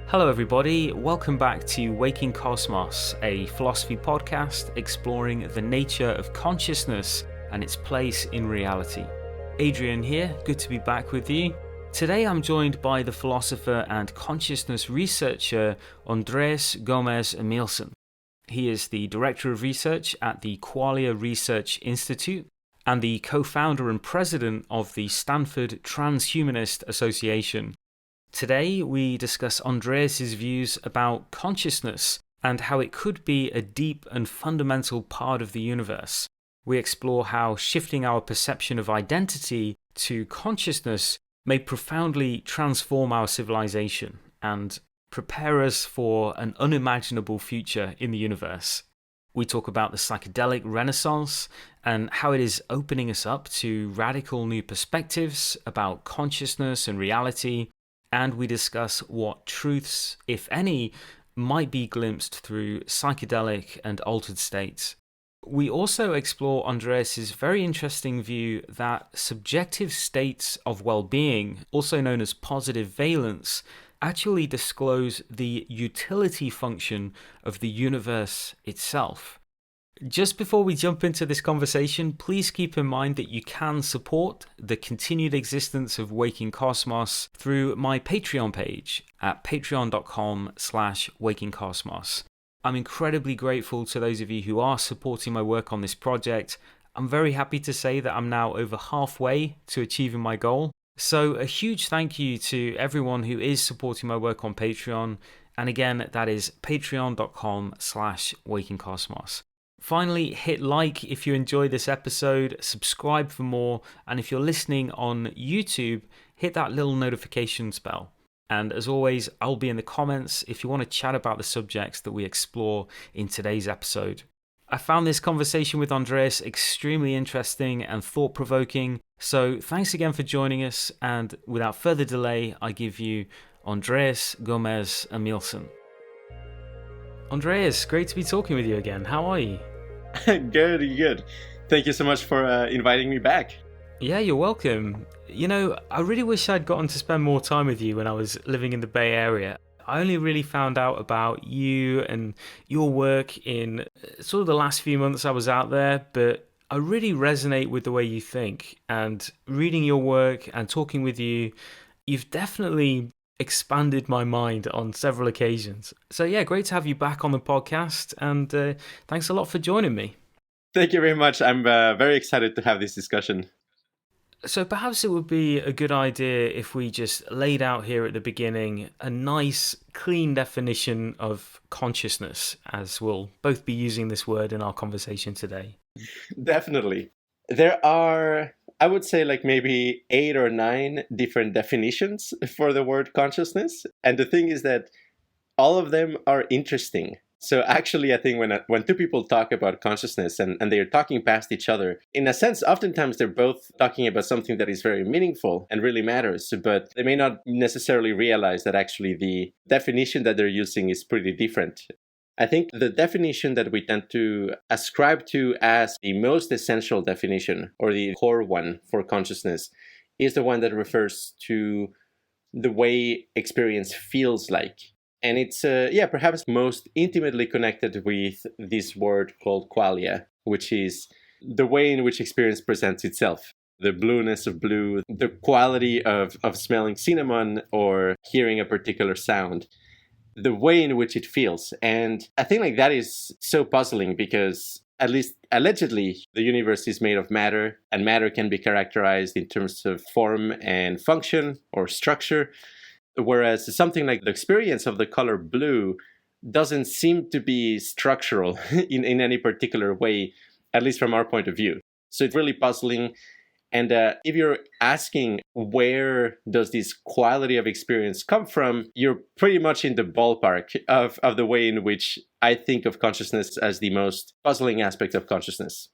Hello everybody, welcome back to Waking Cosmos, a philosophy podcast exploring the nature of consciousness and its place in reality. Adrian here, good to be back with you. Today I'm joined by the philosopher and consciousness researcher Andrés Gómez Emilsson. He is the Director of Research at the Qualia Research Institute and the co-founder and president of the Stanford Transhumanist Association. Today we discuss Andrés' views about consciousness and how it could be a deep and fundamental part of the universe. We explore how shifting our perception of identity to consciousness may profoundly transform our civilization and prepare us for an unimaginable future in the universe. We talk about the Psychedelic Renaissance and how it is opening us up to radical new perspectives about consciousness and reality. And we discuss what truths, if any, might be glimpsed through psychedelic and altered states. We also explore Andrés' very interesting view that subjective states of well-being, also known as positive valence, actually disclose the utility function of the universe itself. Just before we jump into this conversation, please keep in mind that you can support the continued existence of Waking Cosmos through my Patreon page at patreon.com/wakingcosmos. I'm incredibly grateful to those of you who are supporting my work on this project. I'm very happy to say that I'm now over halfway to achieving my goal. So a huge thank you to everyone who is supporting my work on Patreon. And again, that is patreon.com/wakingcosmos. Finally, hit like if you enjoyed this episode, subscribe for more, and if you're listening on YouTube, hit that little notifications bell. And as always, I'll be in the comments if you want to chat about the subjects that we explore in today's episode. I found this conversation with Andrés extremely interesting and thought-provoking, so thanks again for joining us, and without further delay, I give you Andrés Gómez Emilsson. Andrés, great to be talking with you again. How are you? Good. Thank you so much for inviting me back. Yeah, you're welcome. You know, I really wish I'd gotten to spend more time with you when I was living in the Bay Area. I only really found out about you and your work in sort of the last few months I was out there, but I really resonate with the way you think. And reading your work and talking with you, you've definitely expanded my mind on several occasions. So yeah, great to have you back on the podcast, and thanks a lot for joining me. Thank you very much. I'm very excited to have this discussion. So perhaps it would be a good idea if we just laid out here at the beginning a nice, clean definition of consciousness, as we'll both be using this word in our conversation today. Definitely. There are, I would say, like maybe 8 or 9 different definitions for the word consciousness. And the thing is that all of them are interesting. So actually, I think when two people talk about consciousness and they're talking past each other, in a sense, oftentimes they're both talking about something that is very meaningful and really matters, but they may not necessarily realize that actually the definition that they're using is pretty different. I think the definition that we tend to ascribe to as the most essential definition, or the core one for consciousness, is the one that refers to the way experience feels like. And it's, perhaps most intimately connected with this word called qualia, which is the way in which experience presents itself. The blueness of blue, the quality of smelling cinnamon or hearing a particular sound. The way in which it feels. And I think like that is so puzzling because, at least allegedly, the universe is made of matter, and matter can be characterized in terms of form and function or structure, whereas something like the experience of the color blue doesn't seem to be structural in any particular way, at least from our point of view. So it's really puzzling. And if you're asking where does this quality of experience come from, you're pretty much in the ballpark of the way in which I think of consciousness as the most puzzling aspect of consciousness.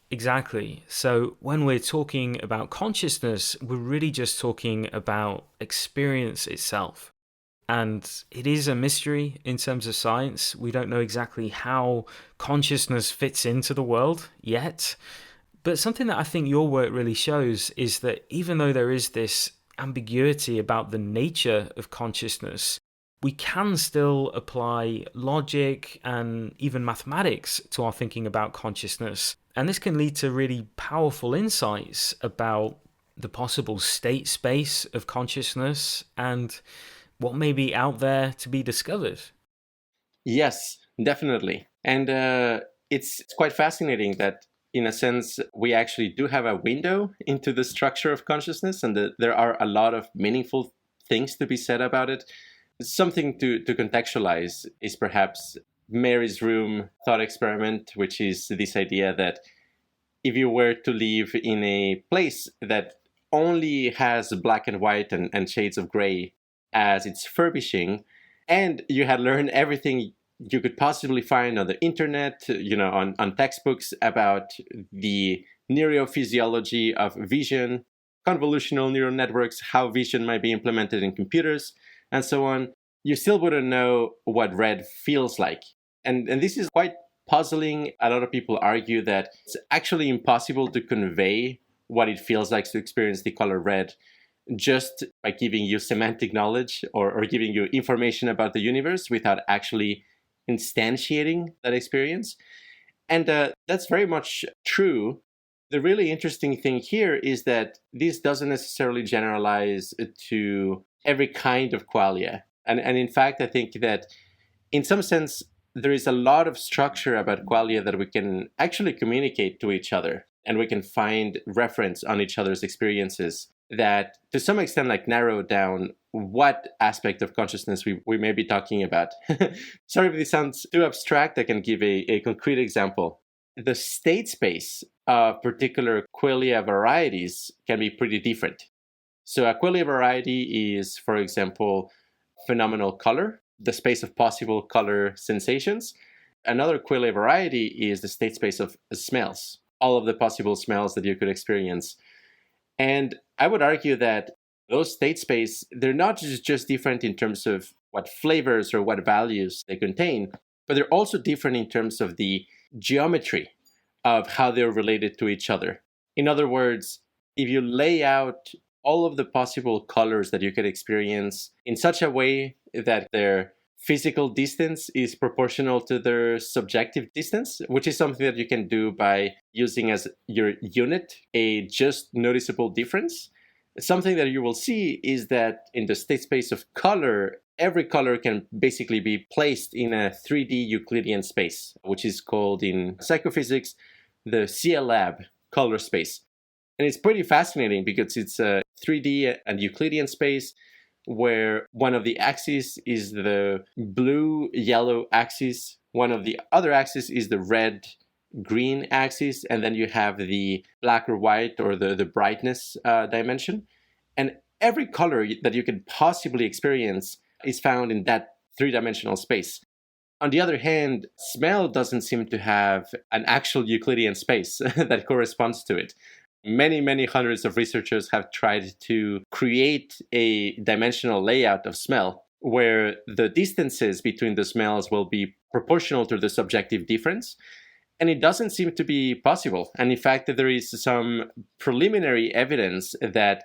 Exactly. So when we're talking about consciousness, we're really just talking about experience itself. And it is a mystery in terms of science. We don't know exactly how consciousness fits into the world yet. But something that I think your work really shows is that even though there is this ambiguity about the nature of consciousness, we can still apply logic and even mathematics to our thinking about consciousness. And this can lead to really powerful insights about the possible state space of consciousness and what may be out there to be discovered. Yes, definitely. And it's quite fascinating that, in a sense, we actually do have a window into the structure of consciousness, and that there are a lot of meaningful things to be said about it. Something to contextualize is perhaps Mary's room thought experiment, which is this idea that if you were to live in a place that only has black and white and shades of gray as its furbishing, and you had learned everything you could possibly find on the internet, on textbooks about the neurophysiology of vision, convolutional neural networks, how vision might be implemented in computers, and so on, you still wouldn't know what red feels like. And this is quite puzzling. A lot of people argue that it's actually impossible to convey what it feels like to experience the color red just by giving you semantic knowledge or giving you information about the universe without actually instantiating that experience. And that's very much true. The really interesting thing here is that this doesn't necessarily generalize to every kind of qualia. And in fact, I think that in some sense, there is a lot of structure about qualia that we can actually communicate to each other, and we can find reference on each other's experiences that to some extent narrow down what aspect of consciousness we may be talking about. Sorry if this sounds too abstract. I can give a concrete example. The state space of particular qualia varieties can be pretty different. So a qualia variety is, for example, phenomenal color, the space of possible color sensations. Another qualia variety is the state space of smells, all of the possible smells that you could experience. And I would argue that those state space, they're not just different in terms of what flavors or what values they contain, but they're also different in terms of the geometry of how they're related to each other. In other words, if you lay out all of the possible colors that you could experience in such a way that their physical distance is proportional to their subjective distance, which is something that you can do by using as your unit a just noticeable difference. Something that you will see is that in the state space of color, every color can basically be placed in a 3D Euclidean space, which is called in psychophysics the CLAB color space. And it's pretty fascinating because it's a 3D and Euclidean space where one of the axes is the blue-yellow axis, one of the other axes is the red-green axis, and then you have the black or white or the brightness dimension. And every color that you can possibly experience is found in that three-dimensional space. On the other hand, smell doesn't seem to have an actual Euclidean space that corresponds to it. Many, many hundreds of researchers have tried to create a dimensional layout of smell where the distances between the smells will be proportional to the subjective difference. And it doesn't seem to be possible. And in fact, there is some preliminary evidence that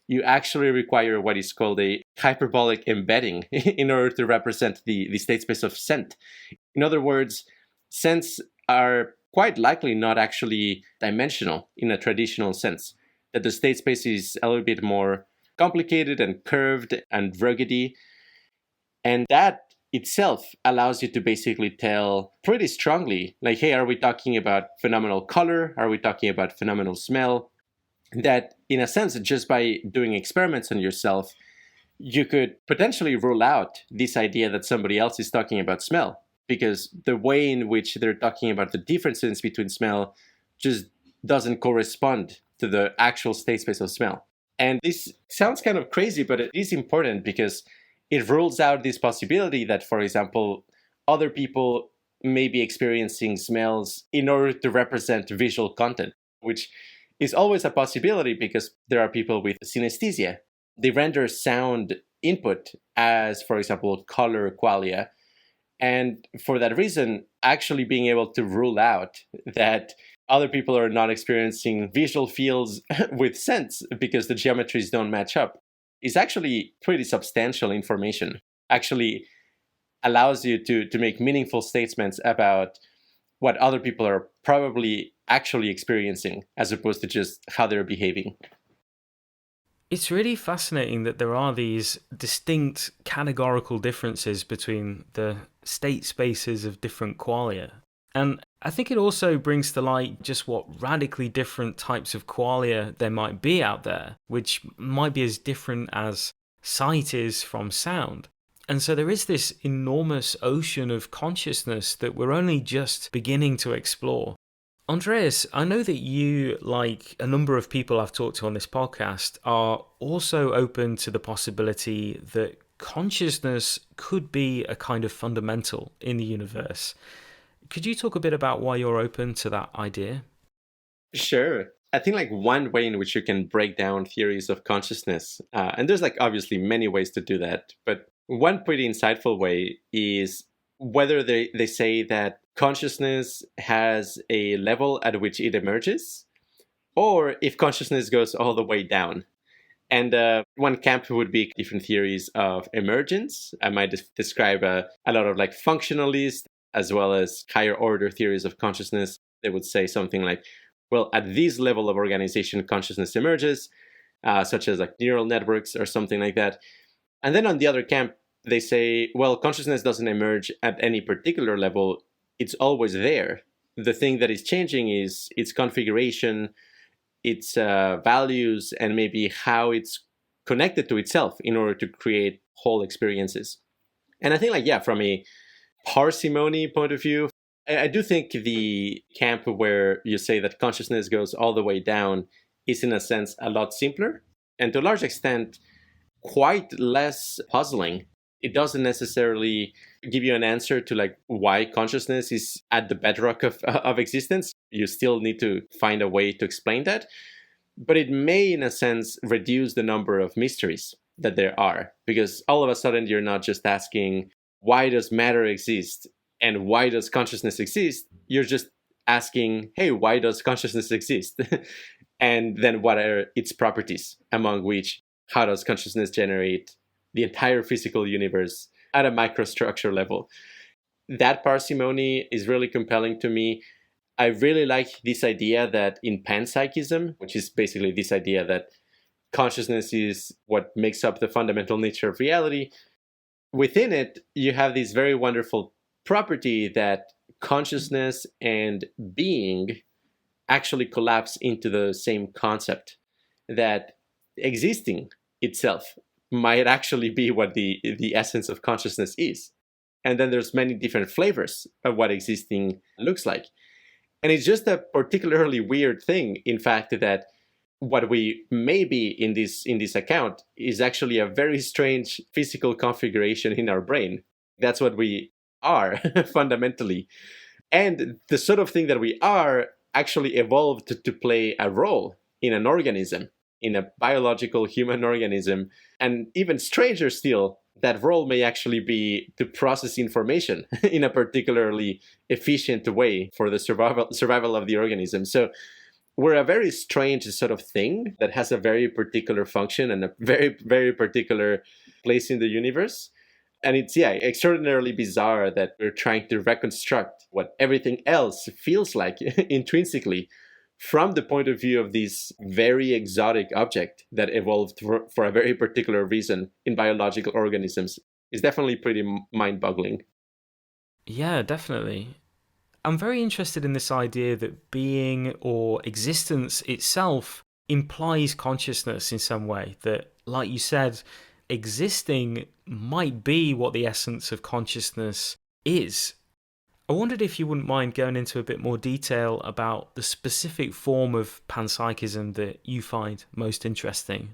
you actually require what is called a hyperbolic embedding in order to represent the state space of scent. In other words, scents are quite likely not actually dimensional in a traditional sense, that the state space is a little bit more complicated and curved and ruggedy. And that itself allows you to basically tell pretty strongly, hey, are we talking about phenomenal color? Are we talking about phenomenal smell? That in a sense, just by doing experiments on yourself, you could potentially rule out this idea that somebody else is talking about smell, because the way in which they're talking about the differences between smell just doesn't correspond to the actual state space of smell. And this sounds kind of crazy, but it is important because it rules out this possibility that, for example, other people may be experiencing smells in order to represent visual content, which is always a possibility because there are people with synesthesia. They render sound input as, for example, color qualia. And for that reason, actually being able to rule out that other people are not experiencing visual fields with sense because the geometries don't match up is actually pretty substantial information. Actually, allows you to make meaningful statements about what other people are probably actually experiencing, as opposed to just how they're behaving. It's really fascinating that there are these distinct categorical differences between the state spaces of different qualia. And I think it also brings to light just what radically different types of qualia there might be out there, which might be as different as sight is from sound. And so there is this enormous ocean of consciousness that we're only just beginning to explore. Andreas, I know that you, like a number of people I've talked to on this podcast, are also open to the possibility that consciousness could be a kind of fundamental in the universe. Could you talk a bit about why you're open to that idea? Sure. I think like one way in which you can break down theories of consciousness, and there's like obviously many ways to do that, but one pretty insightful way is whether they say that consciousness has a level at which it emerges, or if consciousness goes all the way down. And one camp would be different theories of emergence. I might describe a lot of like functionalists, as well as higher order theories of consciousness. They would say something like, well, at this level of organization, consciousness emerges, such as like neural networks or something like that. And then on the other camp, they say, well, consciousness doesn't emerge at any particular level. It's always there. The thing that is changing is its configuration, its values, and maybe how it's connected to itself in order to create whole experiences. And I think like, yeah, from a parsimony point of view, I do think the camp where you say that consciousness goes all the way down is in a sense a lot simpler, and to a large extent quite less puzzling. It doesn't necessarily give you an answer to like why consciousness is at the bedrock of existence. You still need to find a way to explain that. But it may, in a sense, reduce the number of mysteries that there are, because all of a sudden you're not just asking, why does matter exist and why does consciousness exist? You're just asking, hey, why does consciousness exist? And then what are its properties, among which, how does consciousness generate the entire physical universe at a microstructure level? That parsimony is really compelling to me. I really like this idea that in panpsychism, which is basically this idea that consciousness is what makes up the fundamental nature of reality, within it, you have this very wonderful property that consciousness and being actually collapse into the same concept, that existing itself might actually be what the essence of consciousness is. And then there's many different flavors of what existing looks like. And it's just a particularly weird thing, in fact, that what we may be in this account is actually a very strange physical configuration in our brain. That's what we are fundamentally. And the sort of thing that we are actually evolved to play a role in an organism, in a biological human organism. And even stranger still, that role may actually be to process information in a particularly efficient way for the survival of the organism. So we're a very strange sort of thing that has a very particular function and a very, very particular place in the universe. And it's, yeah, extraordinarily bizarre that we're trying to reconstruct what everything else feels like intrinsically from the point of view of this very exotic object that evolved for a very particular reason in biological organisms is definitely pretty mind-boggling. Yeah, definitely. I'm very interested in this idea that being or existence itself implies consciousness in some way, that, like you said, existing might be what the essence of consciousness is. I wondered if you wouldn't mind going into a bit more detail about the specific form of panpsychism that you find most interesting.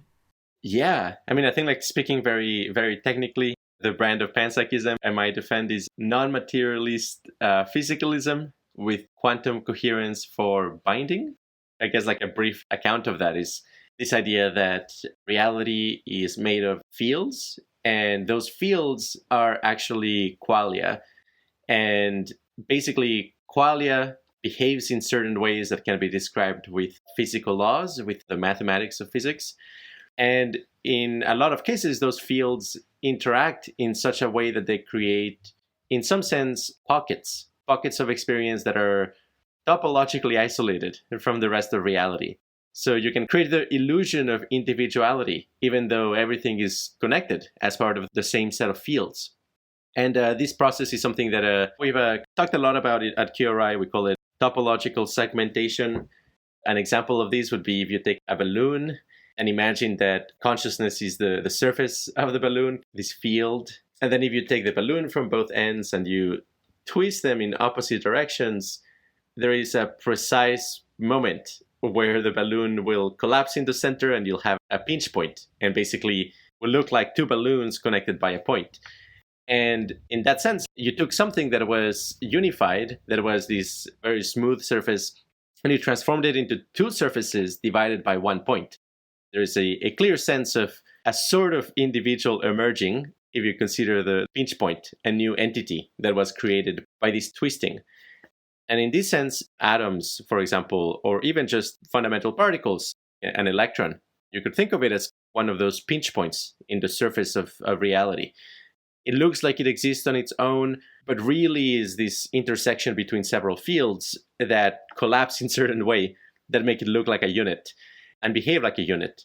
Yeah, I mean, I think like speaking very, very technically, the brand of panpsychism I might defend is non-materialist physicalism with quantum coherence for binding. I guess like a brief account of that is this idea that reality is made of fields, and those fields are actually qualia. And basically, qualia behaves in certain ways that can be described with physical laws, with the mathematics of physics. And in a lot of cases, those fields interact in such a way that they create, in some sense, pockets of experience that are topologically isolated from the rest of reality. So you can create the illusion of individuality, even though everything is connected as part of the same set of fields. And this process is something that we've talked a lot about it at QRI. We call it topological segmentation. An example of this would be if you take a balloon and imagine that consciousness is the surface of the balloon, this field. And then if you take the balloon from both ends and you twist them in opposite directions, there is a precise moment where the balloon will collapse in the center and you'll have a pinch point, and basically will look like two balloons connected by a point. And in that sense, you took something that was unified, that was this very smooth surface, and you transformed it into two surfaces divided by one point. There is a clear sense of a sort of individual emerging, if you consider the pinch point, a new entity that was created by this twisting. And in this sense, atoms, for example, or even just fundamental particles, an electron, you could think of it as one of those pinch points in the surface of reality. It looks like it exists on its own, but really is this intersection between several fields that collapse in a certain way that make it look like a unit and behave like a unit.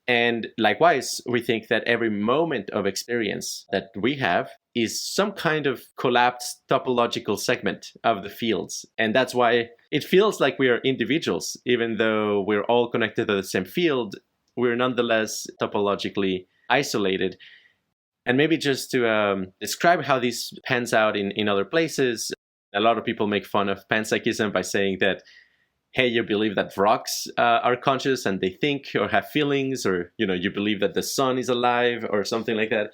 And likewise, we think that every moment of experience that we have is some kind of collapsed topological segment of the fields. And that's why it feels like we are individuals. Even though we're all connected to the same field, we're nonetheless topologically isolated. And maybe just to describe how this pans out in other places, a lot of people make fun of panpsychism by saying that, hey, you believe that rocks are conscious and they think or have feelings, or, you believe that the sun is alive or something like that.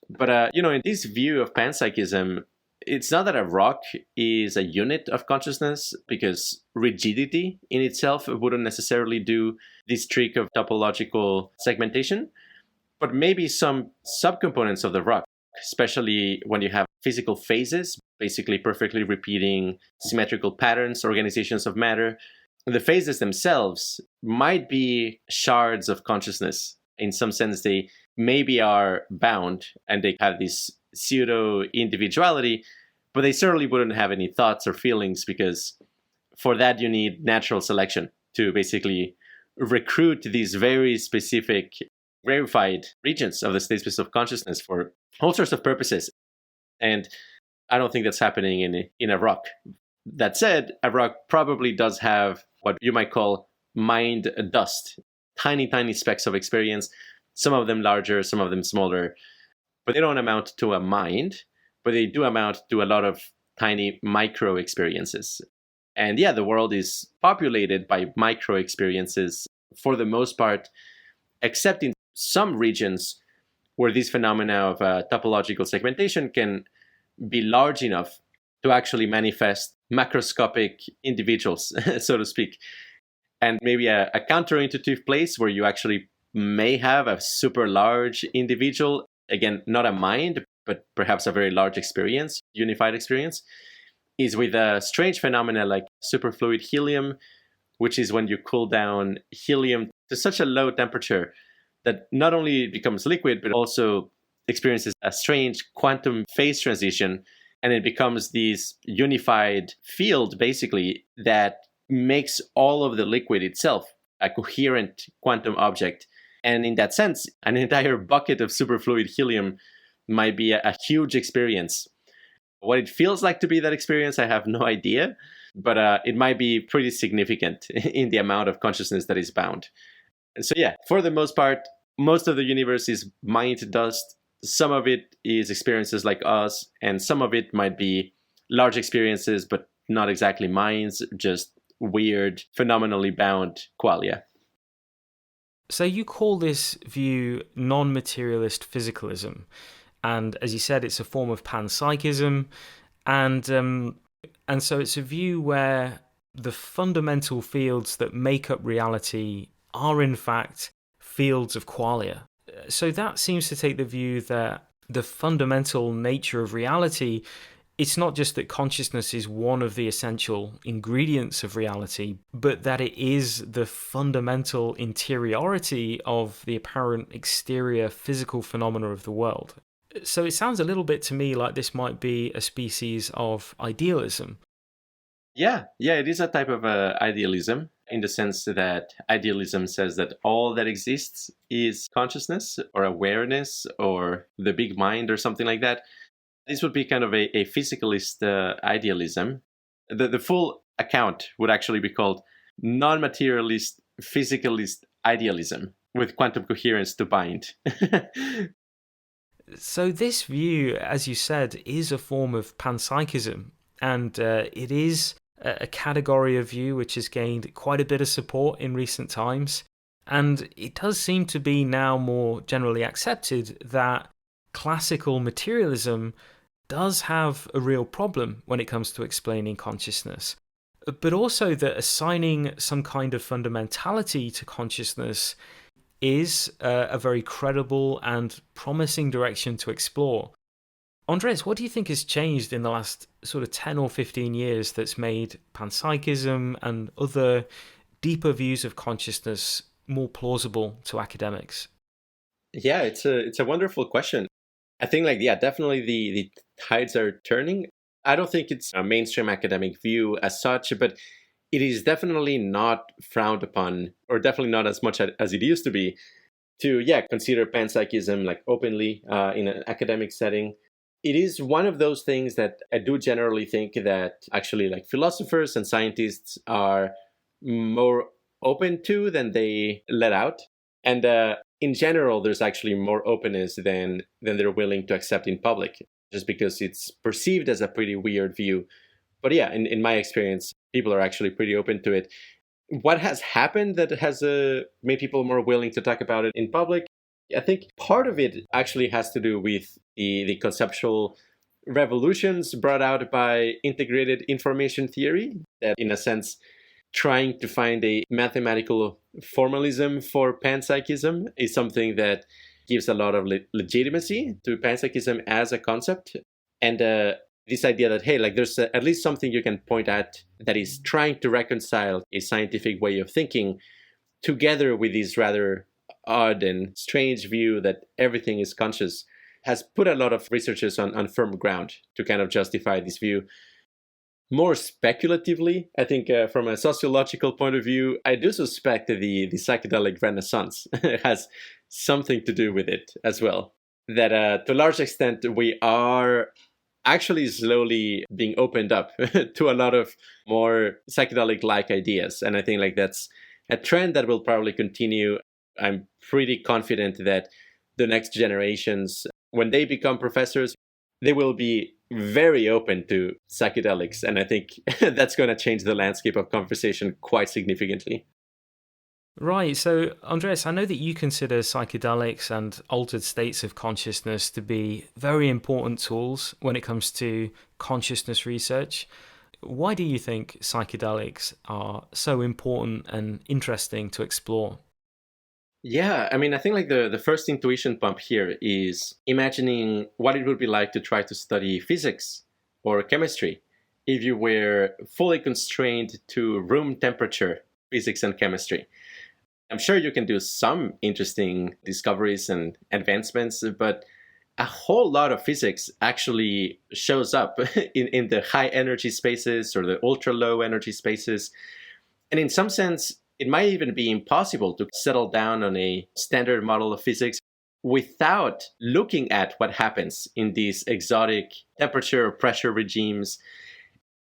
But, in this view of panpsychism, it's not that a rock is a unit of consciousness, because rigidity in itself wouldn't necessarily do this trick of topological segmentation, but maybe some subcomponents of the rock, especially when you have physical phases, basically perfectly repeating symmetrical patterns, organizations of matter. The phases themselves might be shards of consciousness. In some sense, they maybe are bound and they have this pseudo-individuality, but they certainly wouldn't have any thoughts or feelings, because for that you need natural selection to basically recruit these very specific rarefied regions of the state space of consciousness for all sorts of purposes. And I don't think that's happening in a rock. That said, a rock probably does have what you might call mind dust, tiny, tiny specks of experience, some of them larger, some of them smaller, but they don't amount to a mind, but they do amount to a lot of tiny micro experiences. And yeah, the world is populated by micro experiences for the most part, except in some regions where this phenomena of topological segmentation can be large enough to actually manifest macroscopic individuals, so to speak. And maybe a counterintuitive place where you actually may have a super large individual, again, not a mind, but perhaps a very large experience, unified experience, is with a strange phenomena like superfluid helium, which is when you cool down helium to such a low temperature that not only becomes liquid, but also experiences a strange quantum phase transition. And it becomes this unified field, basically, that makes all of the liquid itself a coherent quantum object. And in that sense, an entire bucket of superfluid helium might be a huge experience. What it feels like to be that experience, I have no idea, but it might be pretty significant in the amount of consciousness that is bound. And so yeah, for the most part, most of the universe is mind dust. Some of it is experiences like us, and some of it might be large experiences, but not exactly minds, just weird, phenomenally bound qualia. So you call this view non-materialist physicalism, and as you said, it's a form of panpsychism, and so it's a view where the fundamental fields that make up reality are in fact fields of qualia. So that seems to take the view that the fundamental nature of reality It's not just that consciousness is one of the essential ingredients of reality, but that it is the fundamental interiority of the apparent exterior physical phenomena of the world. So it sounds a little bit to me like this might be a species of idealism. Yeah, it is a type of idealism in the sense that idealism says that all that exists is consciousness or awareness or the big mind or something like that. This would be kind of a physicalist idealism. The full account would actually be called Non-Materialist Physicalist Idealism with quantum coherence to bind. So this view, as you said, is a form of panpsychism, and it is a category of view which has gained quite a bit of support in recent times. And it does seem to be now more generally accepted that classical materialism does have a real problem when it comes to explaining consciousness, but also that assigning some kind of fundamentality to consciousness is a very credible and promising direction to explore. Andres, what do you think has changed in the last sort of 10 or 15 years that's made panpsychism and other deeper views of consciousness more plausible to academics? Yeah, it's a wonderful question. I think definitely the tides are turning. I don't think it's a mainstream academic view as such, but it is definitely not frowned upon, or definitely not as much as it used to be, to consider panpsychism openly in an academic setting. It is one of those things that I do generally think that actually philosophers and scientists are more open to than they let out. And in general, there's actually more openness than they're willing to accept in public, just because it's perceived as a pretty weird view. But yeah, in my experience, people are actually pretty open to it. What has happened that has made people more willing to talk about it in public? I think part of it actually has to do with the conceptual revolutions brought out by integrated information theory, that in a sense, trying to find a mathematical formalism for panpsychism is something that gives a lot of legitimacy to panpsychism as a concept. And this idea that, hey, there's at least something you can point at that is trying to reconcile a scientific way of thinking together with this rather odd and strange view that everything is conscious, has put a lot of researchers on firm ground to kind of justify this view. More speculatively, I think from a sociological point of view, I do suspect that the psychedelic renaissance has something to do with it as well. That to a large extent, we are actually slowly being opened up to a lot of more psychedelic-like ideas. And I think that's a trend that will probably continue. I'm pretty confident that the next generations, when they become professors, they will be very open to psychedelics. And I think that's going to change the landscape of conversation quite significantly. Right. So, Andres, I know that you consider psychedelics and altered states of consciousness to be very important tools when it comes to consciousness research. Why do you think psychedelics are so important and interesting to explore? Yeah, I mean, I think the first intuition pump here is imagining what it would be like to try to study physics or chemistry if you were fully constrained to room temperature physics and chemistry. I'm sure you can do some interesting discoveries and advancements, but a whole lot of physics actually shows up in the high energy spaces or the ultra low energy spaces. And in some sense, it might even be impossible to settle down on a standard model of physics without looking at what happens in these exotic temperature or pressure regimes.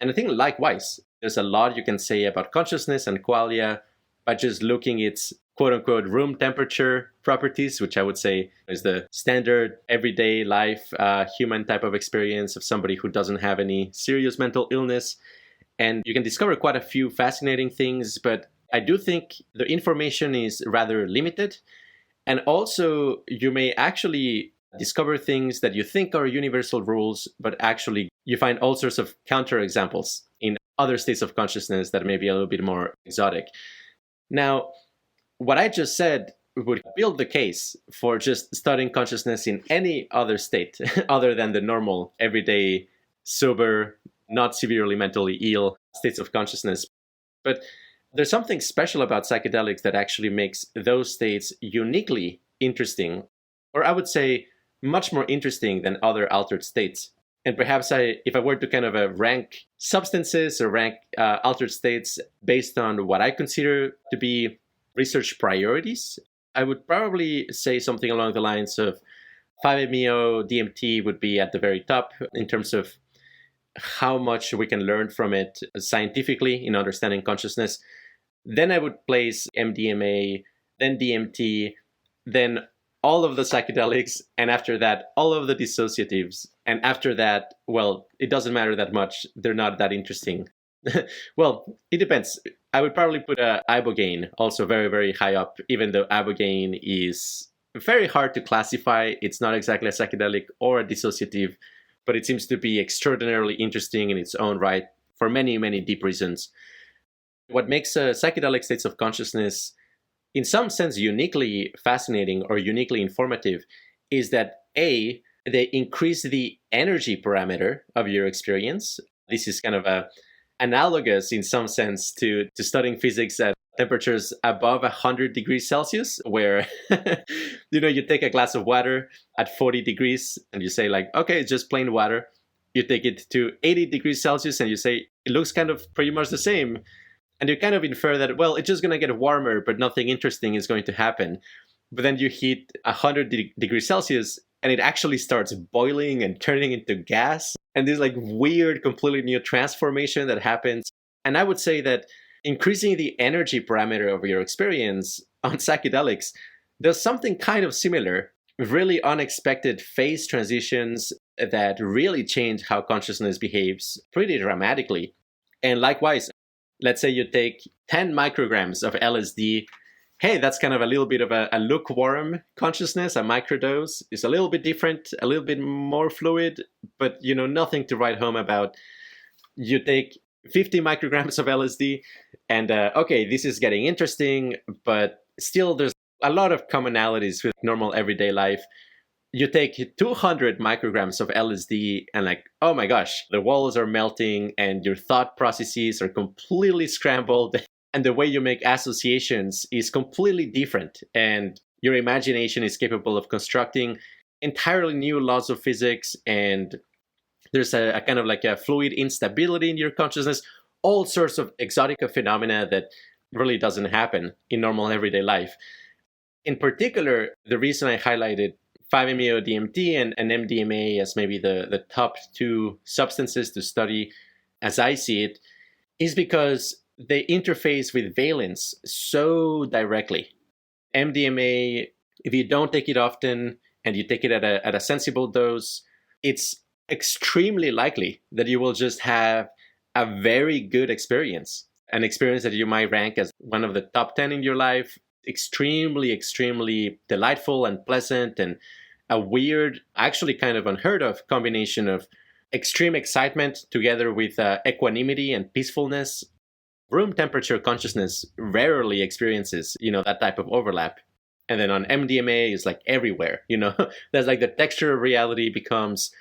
And I think likewise, there's a lot you can say about consciousness and qualia by just looking its quote-unquote room temperature properties, which I would say is the standard everyday life human type of experience of somebody who doesn't have any serious mental illness. And you can discover quite a few fascinating things, but I do think the information is rather limited. And also, you may actually discover things that you think are universal rules, but actually you find all sorts of counterexamples in other states of consciousness that may be a little bit more exotic. Now, what I just said would build the case for just studying consciousness in any other state other than the normal, everyday, sober, not severely mentally ill states of consciousness. But there's something special about psychedelics that actually makes those states uniquely interesting, or I would say much more interesting than other altered states. And perhaps if I were to kind of rank substances or rank altered states based on what I consider to be research priorities, I would probably say something along the lines of 5-MeO DMT would be at the very top in terms of how much we can learn from it scientifically in understanding consciousness. Then I would place MDMA, then DMT, then all of the psychedelics, and after that, all of the dissociatives. And after that, well, it doesn't matter that much. They're not that interesting. Well, it depends. I would probably put ibogaine also very, very high up, even though ibogaine is very hard to classify. It's not exactly a psychedelic or a dissociative, but it seems to be extraordinarily interesting in its own right for many, many deep reasons. What makes psychedelic states of consciousness in some sense uniquely fascinating or uniquely informative is that A, they increase the energy parameter of your experience. This is kind of analogous in some sense to studying physics at temperatures above 100 degrees Celsius, where you take a glass of water at 40 degrees and you say like, okay, it's just plain water. You take it to 80 degrees Celsius and you say, it looks kind of pretty much the same. And you kind of infer that, well, it's just going to get warmer, but nothing interesting is going to happen. But then you heat 100 degrees Celsius and it actually starts boiling and turning into gas. And there's like weird, completely new transformation that happens. And I would say that increasing the energy parameter of your experience on psychedelics does something kind of similar, really unexpected phase transitions that really change how consciousness behaves pretty dramatically. And likewise, let's say you take 10 micrograms of LSD. Hey, that's kind of a little bit of a lukewarm consciousness, a microdose. It's a little bit different, a little bit more fluid, but nothing to write home about. You take 50 micrograms of LSD and okay, this is getting interesting, but still there's a lot of commonalities with normal everyday life. You take 200 micrograms of LSD and like, oh my gosh, the walls are melting and your thought processes are completely scrambled and the way you make associations is completely different. And your imagination is capable of constructing entirely new laws of physics, and there's a kind of like a fluid instability in your consciousness, all sorts of exotic phenomena that really doesn't happen in normal everyday life. In particular, the reason I highlighted 5-MeO DMT and MDMA as maybe the top two substances to study as I see it is because they interface with valence so directly. MDMA, if you don't take it often and you take it at a sensible dose, it's extremely likely that you will just have a very good experience, an experience that you might rank as one of the top 10 in your life, extremely, extremely delightful and pleasant, and a weird, actually kind of unheard of combination of extreme excitement together with equanimity and peacefulness. Room temperature consciousness rarely experiences, that type of overlap. And then on MDMA is like everywhere, there's like the texture of reality becomes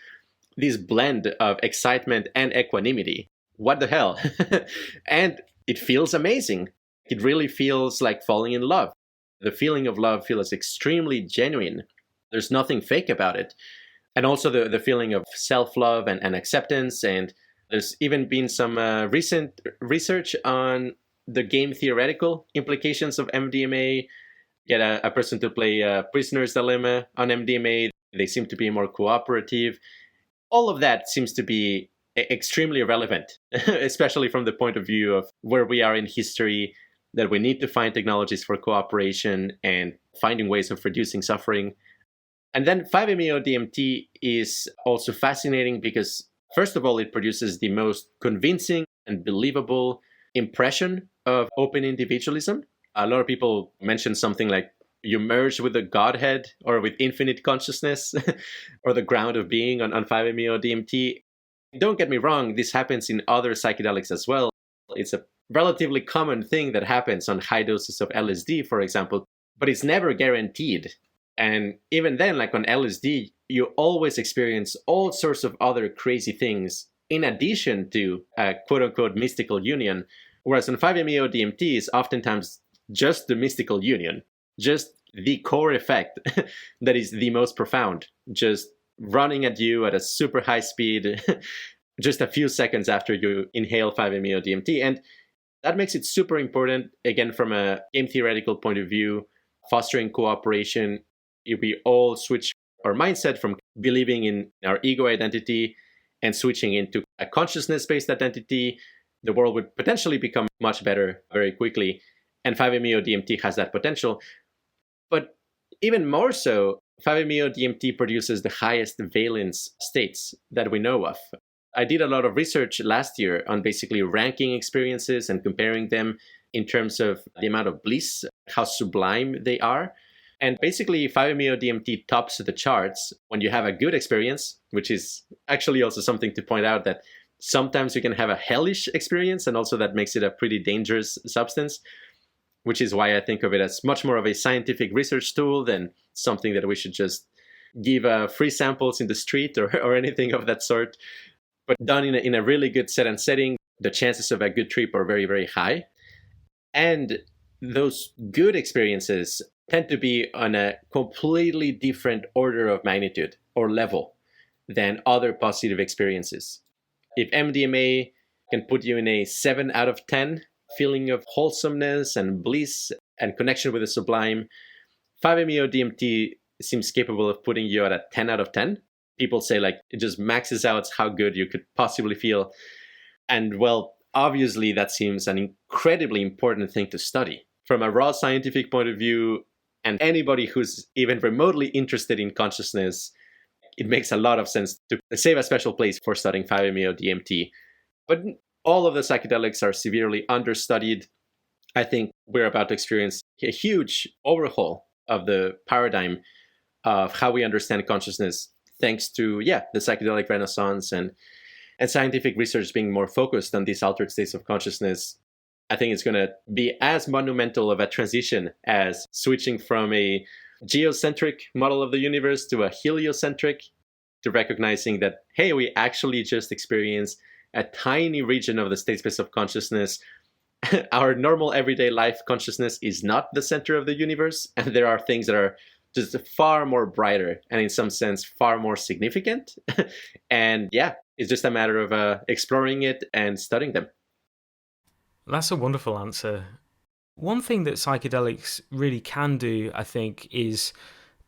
this blend of excitement and equanimity. What the hell? And it feels amazing. It really feels like falling in love. The feeling of love feels extremely genuine. There's nothing fake about it. And also the feeling of self-love and acceptance. And there's even been some recent research on the game theoretical implications of MDMA. Get a person to play a prisoner's dilemma on MDMA. They seem to be more cooperative. All of that seems to be extremely relevant, especially from the point of view of where we are in history, that we need to find technologies for cooperation and finding ways of reducing suffering. And then 5-MeO DMT is also fascinating because, first of all, it produces the most convincing and believable impression of open individualism. A lot of people mention something like you merge with the Godhead or with infinite consciousness or the ground of being on 5-MeO DMT. Don't get me wrong, this happens in other psychedelics as well. It's a relatively common thing that happens on high doses of LSD, for example, but it's never guaranteed. And even then, like on LSD, you always experience all sorts of other crazy things in addition to a quote unquote mystical union, whereas on 5-MeO DMT is oftentimes just the mystical union, just the core effect that is the most profound, just running at you at a super high speed just a few seconds after you inhale 5-MeO DMT. And that makes it super important, again, from a game theoretical point of view, fostering cooperation. If we all switch our mindset from believing in our ego identity and switching into a consciousness-based identity, the world would potentially become much better very quickly. And 5-MeO DMT has that potential. But even more so, 5-MeO DMT produces the highest valence states that we know of. I did a lot of research last year on basically ranking experiences and comparing them in terms of the amount of bliss, how sublime they are. And basically, 5-MeO DMT tops the charts when you have a good experience, which is actually also something to point out that sometimes you can have a hellish experience, and also that makes it a pretty dangerous substance, which is why I think of it as much more of a scientific research tool than something that we should just give free samples in the street or anything of that sort. But done in a really good set and setting, the chances of a good trip are very, very high. And those good experiences tend to be on a completely different order of magnitude or level than other positive experiences. If MDMA can put you in a 7 out of 10 feeling of wholesomeness and bliss and connection with the sublime, 5-MeO DMT seems capable of putting you at a 10 out of 10. People say like it just maxes out how good you could possibly feel. And well, obviously that seems an incredibly important thing to study. From a raw scientific point of view, and anybody who's even remotely interested in consciousness, it makes a lot of sense to save a special place for studying 5-MeO DMT. But all of the psychedelics are severely understudied. I think we're about to experience a huge overhaul of the paradigm of how we understand consciousness, thanks to, the psychedelic renaissance and scientific research being more focused on these altered states of consciousness. I think it's going to be as monumental of a transition as switching from a geocentric model of the universe to a heliocentric, to recognizing that, hey, we actually just experience a tiny region of the state space of consciousness. Our normal everyday life consciousness is not the center of the universe, and there are things that are just far more brighter and in some sense far more significant. And it's just a matter of exploring it and studying them. That's a wonderful answer. One thing that psychedelics really can do, I think, is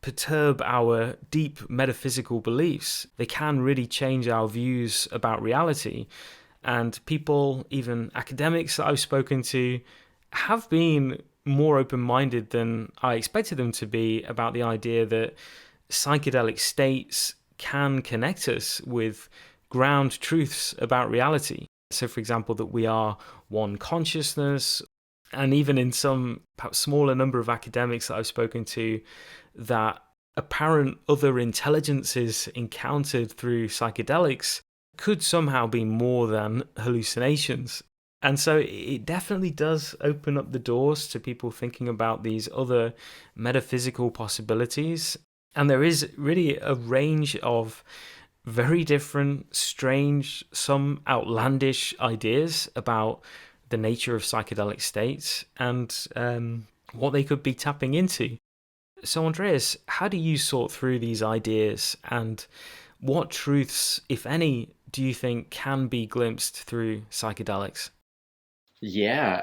perturb our deep metaphysical beliefs. They can really change our views about reality. And people, even academics that I've spoken to, have been more open-minded than I expected them to be about the idea that psychedelic states can connect us with ground truths about reality. So, for example, that we are one consciousness, and even in some perhaps smaller number of academics that I've spoken to, that apparent other intelligences encountered through psychedelics could somehow be more than hallucinations. And so it definitely does open up the doors to people thinking about these other metaphysical possibilities. And there is really a range of very different, strange, some outlandish ideas about the nature of psychedelic states and what they could be tapping into. So, Andreas, how do you sort through these ideas, and what truths, if any, do you think can be glimpsed through psychedelics? Yeah,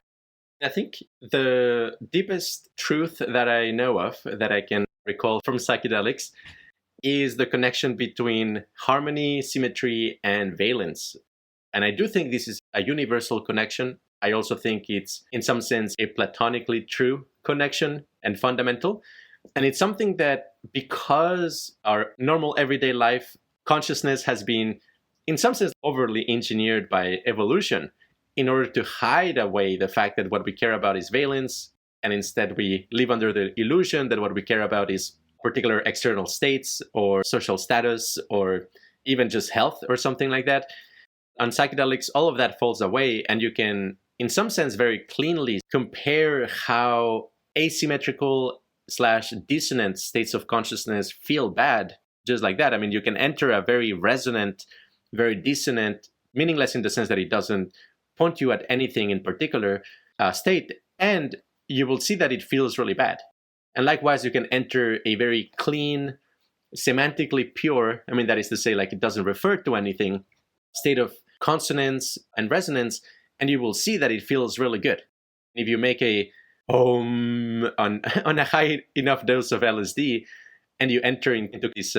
I think the deepest truth that I know of, that I can recall from psychedelics, is the connection between harmony, symmetry, and valence. And I do think this is a universal connection. I also think it's, in some sense, a platonically true connection and fundamental. And it's something that, because our normal everyday life consciousness has been, in some sense, overly engineered by evolution in order to hide away the fact that what we care about is valence, and instead we live under the illusion that what we care about is particular external states or social status or even just health or something like that. On psychedelics, all of that falls away, and you can, in some sense, very cleanly compare how asymmetrical / dissonant states of consciousness feel bad just like that. I mean, you can enter a very resonant, very dissonant meaningless in the sense that it doesn't point you at anything in particular state, and you will see that it feels really bad. And likewise, you can enter a very clean, semantically pure, that is to say, like it doesn't refer to anything, state of consonance and resonance, and you will see that it feels really good. If you make a on a high enough dose of LSD, and you enter into this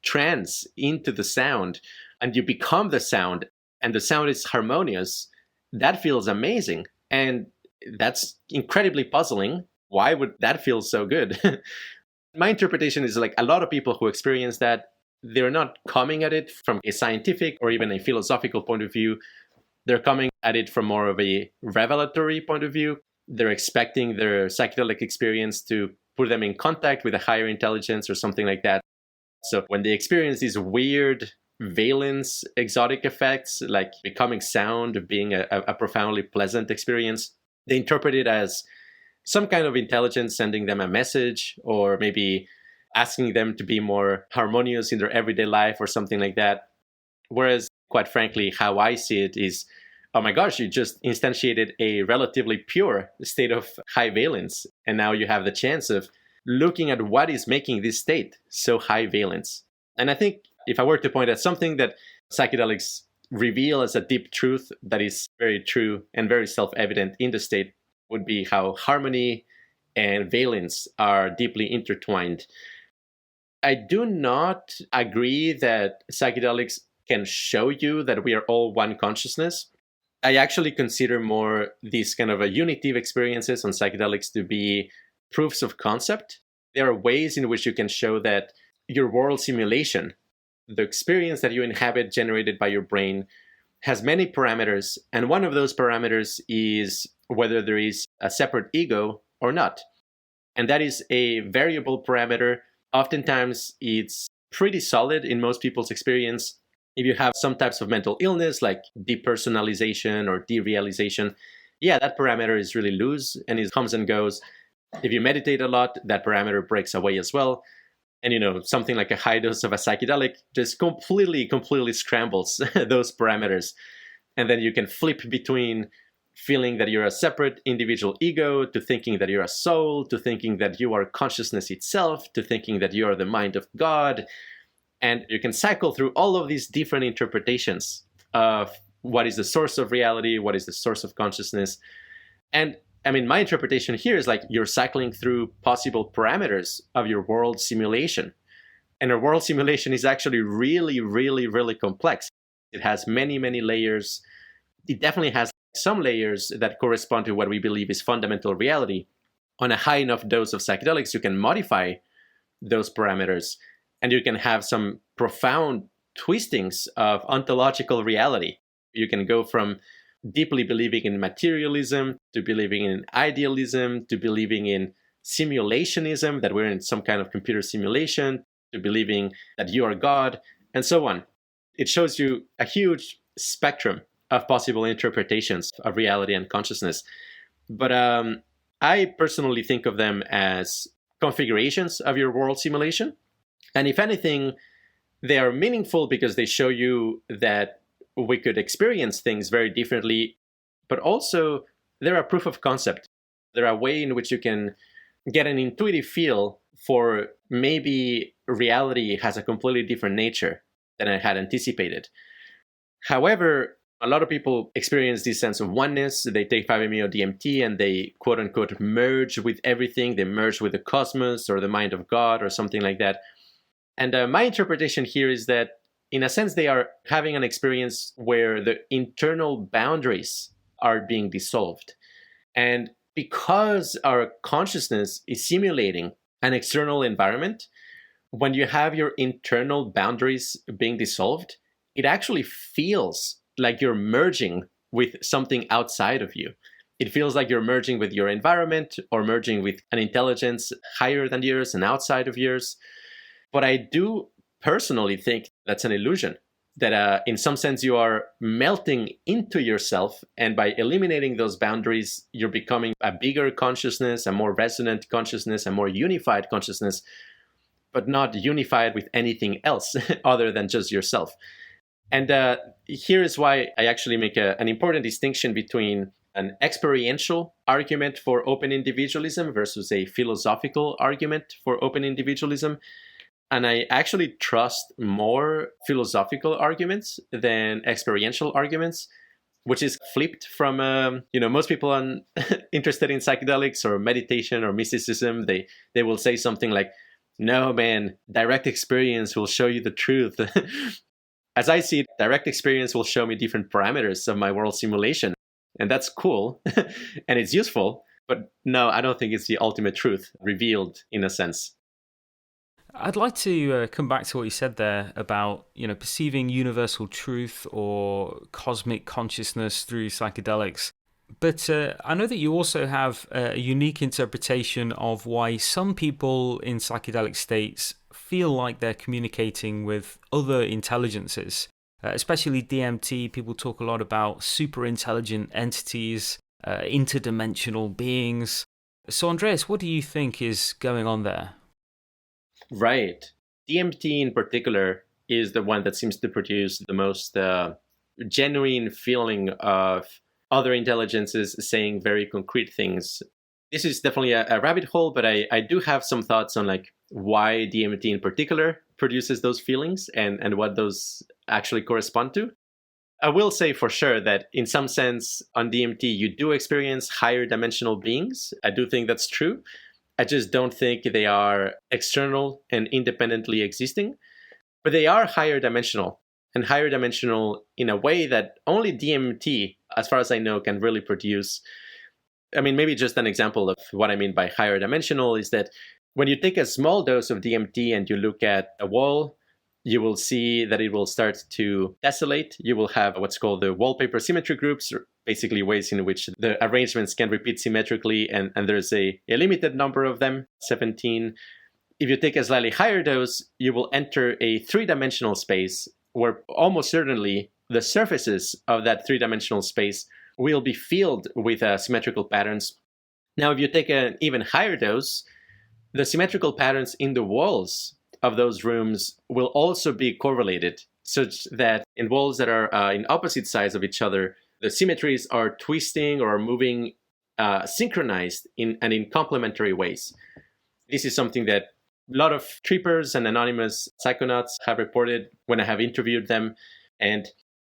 trance into the sound, and you become the sound, and the sound is harmonious, that feels amazing. And that's incredibly puzzling. Why would that feel so good? My interpretation is like a lot of people who experience that, they're not coming at it from a scientific or even a philosophical point of view. They're coming at it from more of a revelatory point of view. They're expecting their psychedelic experience to put them in contact with a higher intelligence or something like that. So when they experience these weird valence, exotic effects, like becoming sound, being a profoundly pleasant experience, they interpret it as some kind of intelligence sending them a message, or maybe asking them to be more harmonious in their everyday life or something like that. Whereas, quite frankly, how I see it is, oh my gosh, you just instantiated a relatively pure state of high valence. And now you have the chance of looking at what is making this state so high valence. And I think if I were to point at something that psychedelics reveal as a deep truth that is very true and very self-evident in the state, would be how harmony and valence are deeply intertwined. I do not agree that psychedelics can show you that we are all one consciousness. I actually consider more these kind of unitive experiences on psychedelics to be proofs of concept. There are ways in which you can show that your world simulation, the experience that you inhabit generated by your brain, has many parameters. And one of those parameters is whether there is a separate ego or not. And that is a variable parameter. Oftentimes, it's pretty solid in most people's experience. If you have some types of mental illness like depersonalization or derealization, that parameter is really loose and it comes and goes. If you meditate a lot, that parameter breaks away as well. And something like a high dose of a psychedelic just completely scrambles those parameters. And then you can flip between feeling that you're a separate individual ego, to thinking that you're a soul, to thinking that you are consciousness itself, to thinking that you are the mind of God. And you can cycle through all of these different interpretations of what is the source of reality, what is the source of consciousness. And my interpretation here is like you're cycling through possible parameters of your world simulation. And our world simulation is actually really complex. It has many layers. It definitely has some layers that correspond to what we believe is fundamental reality. On a high enough dose of psychedelics, you can modify those parameters, and you can have some profound twistings of ontological reality. You can go from deeply believing in materialism, to believing in idealism, to believing in simulationism, that we're in some kind of computer simulation, to believing that you are God, and so on. It shows you a huge spectrum of possible interpretations of reality and consciousness. But I personally think of them as configurations of your world simulation. And if anything, they are meaningful because they show you that we could experience things very differently, but also they're a proof of concept. They're a way in which you can get an intuitive feel for maybe reality has a completely different nature than I had anticipated. However, a lot of people experience this sense of oneness. They take 5-MeO DMT and they quote unquote merge with everything. They merge with the cosmos or the mind of God or something like that. And my interpretation here is that in a sense, they are having an experience where the internal boundaries are being dissolved. And because our consciousness is simulating an external environment, when you have your internal boundaries being dissolved, it actually feels like you're merging with something outside of you. It feels like you're merging with your environment or merging with an intelligence higher than yours and outside of yours. But I do personally think that's an illusion, that in some sense you are melting into yourself, and by eliminating those boundaries, you're becoming a bigger consciousness, a more resonant consciousness, a more unified consciousness, but not unified with anything else other than just yourself. And here is why I actually make an important distinction between an experiential argument for open individualism versus a philosophical argument for open individualism. And I actually trust more philosophical arguments than experiential arguments, which is flipped from, most people are interested in psychedelics or meditation or mysticism. They will say something like, no, man, direct experience will show you the truth. As I see it, direct experience will show me different parameters of my world simulation. And that's cool. And it's useful. But no, I don't think it's the ultimate truth revealed in a sense. I'd like to come back to what you said there about, perceiving universal truth or cosmic consciousness through psychedelics. But I know that you also have a unique interpretation of why some people in psychedelic states feel like they're communicating with other intelligences. Especially DMT, people talk a lot about super intelligent entities, interdimensional beings. So Andreas, what do you think is going on there? Right. DMT in particular is the one that seems to produce the most genuine feeling of other intelligences saying very concrete things. This is definitely a rabbit hole, but I do have some thoughts on like why DMT in particular produces those feelings and what those actually correspond to. I will say for sure that in some sense on DMT, you do experience higher dimensional beings. I do think that's true. I just don't think they are external and independently existing, but they are higher dimensional and higher dimensional in a way that only DMT, as far as I know, can really produce. I mean, maybe just an example of what I mean by higher dimensional is that when you take a small dose of DMT and you look at a wall, you will see that it will start to tessellate. You will have what's called the wallpaper symmetry groups, basically ways in which the arrangements can repeat symmetrically, and there's a limited number of them, 17. If you take a slightly higher dose, you will enter a three-dimensional space where almost certainly the surfaces of that three-dimensional space will be filled with symmetrical patterns. Now, if you take an even higher dose, the symmetrical patterns in the walls of those rooms will also be correlated, such that in walls that are in opposite sides of each other, the symmetries are twisting or moving synchronized in complementary ways. This is something that a lot of trippers and anonymous psychonauts have reported when I have interviewed them. And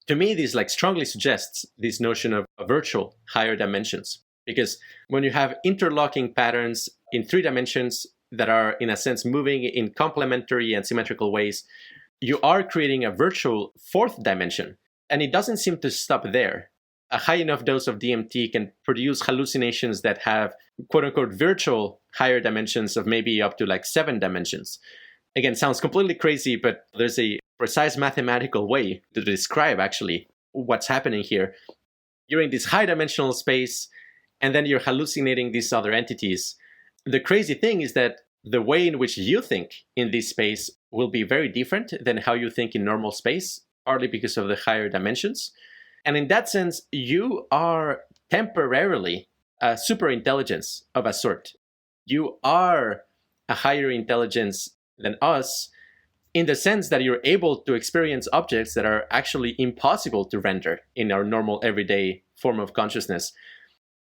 to me, this strongly suggests this notion of virtual higher dimensions. Because when you have interlocking patterns in three dimensions that are, in a sense, moving in complementary and symmetrical ways, you are creating a virtual fourth dimension. And it doesn't seem to stop there. A high enough dose of DMT can produce hallucinations that have, quote unquote, virtual higher dimensions of maybe up to 7 dimensions. Again, sounds completely crazy, but there's a precise mathematical way to describe actually what's happening here. You're in this high dimensional space, and then you're hallucinating these other entities. The crazy thing is that the way in which you think in this space will be very different than how you think in normal space, partly because of the higher dimensions. And in that sense, you are temporarily a super intelligence of a sort. You are a higher intelligence than us in the sense that you're able to experience objects that are actually impossible to render in our normal everyday form of consciousness.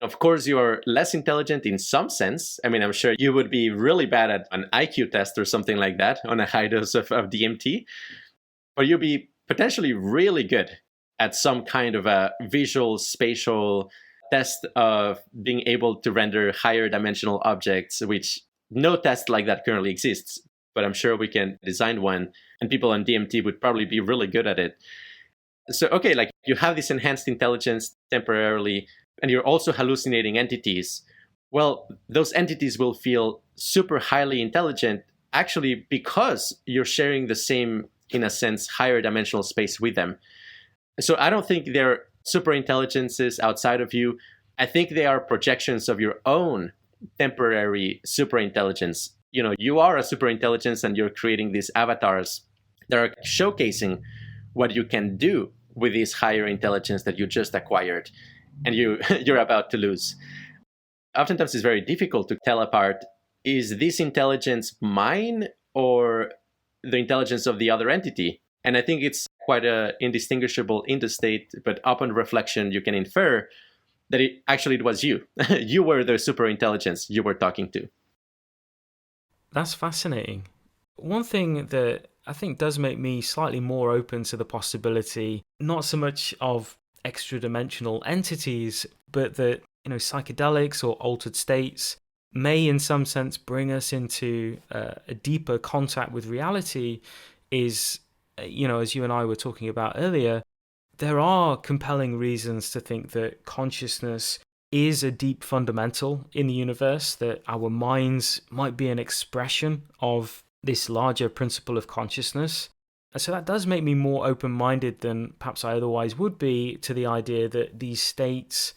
Of course, you are less intelligent in some sense. I mean, I'm sure you would be really bad at an IQ test or something like that on a high dose of DMT, but you'll be potentially really good at some kind of a visual spatial test of being able to render higher dimensional objects, which no test like that currently exists, but I'm sure we can design one, and people on DMT would probably be really good at it. So, okay, you have this enhanced intelligence temporarily, and you're also hallucinating entities. Well, those entities will feel super highly intelligent actually because you're sharing the same, in a sense, higher dimensional space with them. So I don't think they're super intelligences outside of you. I think they are projections of your own temporary super intelligence. You are a super intelligence and you're creating these avatars that are showcasing what you can do with this higher intelligence that you just acquired and you're about to lose. Oftentimes it's very difficult to tell apart, is this intelligence mine or the intelligence of the other entity? And I think it's quite indistinguishable in the state, but upon reflection, you can infer that it was you. You were the super intelligence you were talking to. That's fascinating. One thing that I think does make me slightly more open to the possibility, not so much of extra dimensional entities, but that, psychedelics or altered states may in some sense bring us into a deeper contact with reality is, as you and I were talking about earlier, there are compelling reasons to think that consciousness is a deep fundamental in the universe, that our minds might be an expression of this larger principle of consciousness. And so that does make me more open-minded than perhaps I otherwise would be to the idea that these states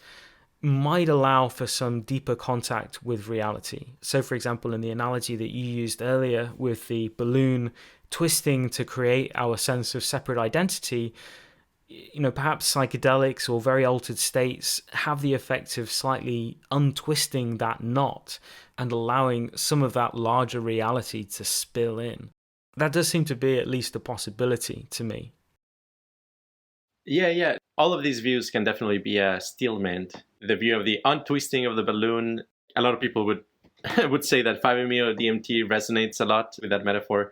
might allow for some deeper contact with reality. So, for example, in the analogy that you used earlier with the balloon twisting to create our sense of separate identity, perhaps psychedelics or very altered states have the effect of slightly untwisting that knot and allowing some of that larger reality to spill in. That does seem to be at least a possibility to me. Yeah. All of these views can definitely be stillment. The view of the untwisting of the balloon, a lot of people would say that 5-MeO DMT resonates a lot with that metaphor.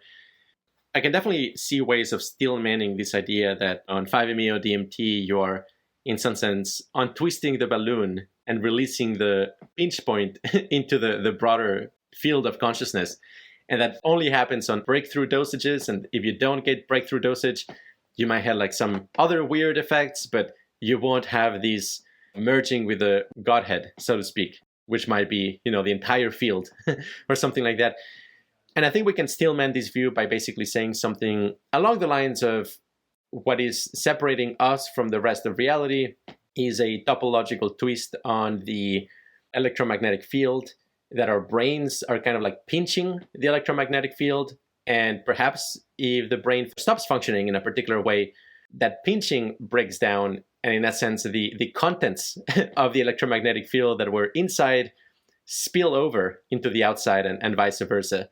I can definitely see ways of stillmanning this idea that on 5-MeO DMT, you are, in some sense, untwisting the balloon and releasing the pinch point into the broader field of consciousness. And that only happens on breakthrough dosages. And if you don't get breakthrough dosage, you might have like some other weird effects, but you won't have these merging with the Godhead, so to speak, which might be, the entire field or something like that. And I think we can stillman this view by basically saying something along the lines of what is separating us from the rest of reality is a topological twist on the electromagnetic field, that our brains are kind of like pinching the electromagnetic field. And perhaps if the brain stops functioning in a particular way, that pinching breaks down. And in that sense, the contents of the electromagnetic field that were inside spill over into the outside and vice versa.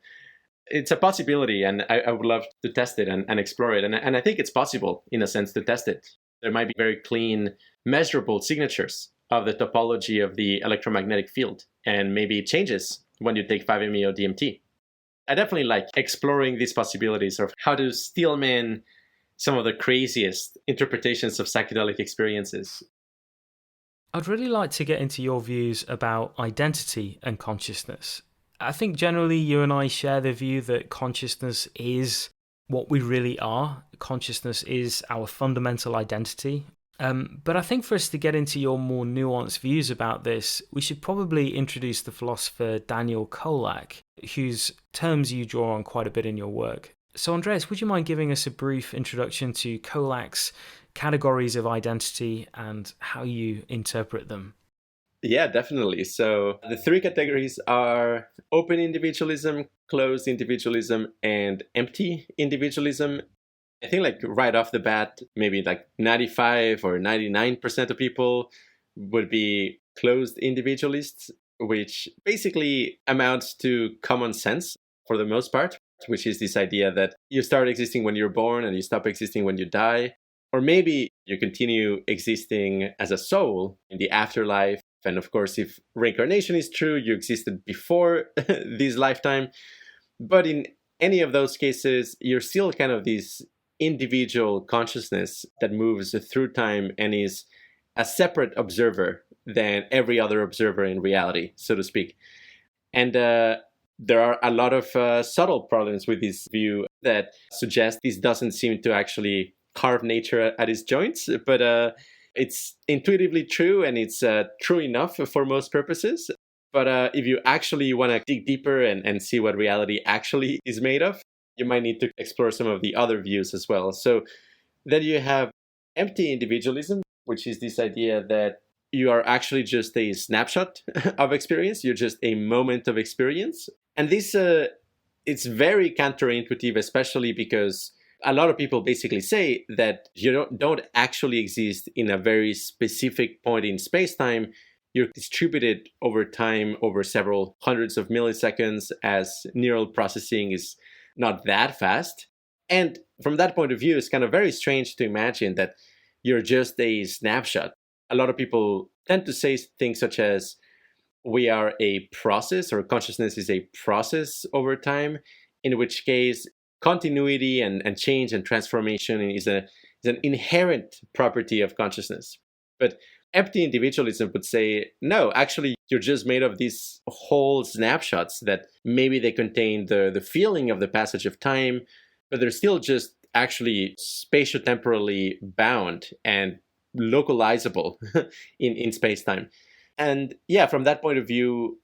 It's a possibility, and I would love to test it and explore it. And I think it's possible, in a sense, to test it. There might be very clean, measurable signatures of the topology of the electromagnetic field, and maybe it changes when you take 5-MeO DMT. I definitely like exploring these possibilities of how to stillman some of the craziest interpretations of psychedelic experiences. I'd really like to get into your views about identity and consciousness. I think generally you and I share the view that consciousness is what we really are. Consciousness is our fundamental identity. But I think for us to get into your more nuanced views about this, we should probably introduce the philosopher Daniel Kolak, whose terms you draw on quite a bit in your work. So Andreas, would you mind giving us a brief introduction to Kolak's categories of identity and how you interpret them? Yeah, definitely. So the three categories are open individualism, closed individualism, and empty individualism. I think like right off the bat, maybe like 95 or 99% of people would be closed individualists, which basically amounts to common sense for the most part, which is this idea that you start existing when you're born and you stop existing when you die. Or maybe you continue existing as a soul in the afterlife. And of course, if reincarnation is true, you existed before this lifetime. But in any of those cases, you're still kind of this individual consciousness that moves through time and is a separate observer than every other observer in reality, so to speak. And there are a lot of subtle problems with this view that suggest this doesn't seem to actually carve nature at its joints, but it's intuitively true, and it's true enough for most purposes. But if you actually want to dig deeper and see what reality actually is made of, you might need to explore some of the other views as well. So then you have empty individualism, which is this idea that you are actually just a snapshot of experience. You're just a moment of experience. And this, it's very counterintuitive, especially because a lot of people basically say that you don't actually exist in a very specific point in space-time. You're distributed over time, over several hundreds of milliseconds, as neural processing is not that fast. And from that point of view, it's kind of very strange to imagine that you're just a snapshot. A lot of people tend to say things such as, we are a process, or consciousness is a process over time, in which case continuity and change and transformation is an inherent property of consciousness. But empty individualism would say, no, actually, you're just made of these whole snapshots that maybe they contain the feeling of the passage of time, but they're still just actually spatiotemporally bound and localizable in space-time. And yeah, from that point of view,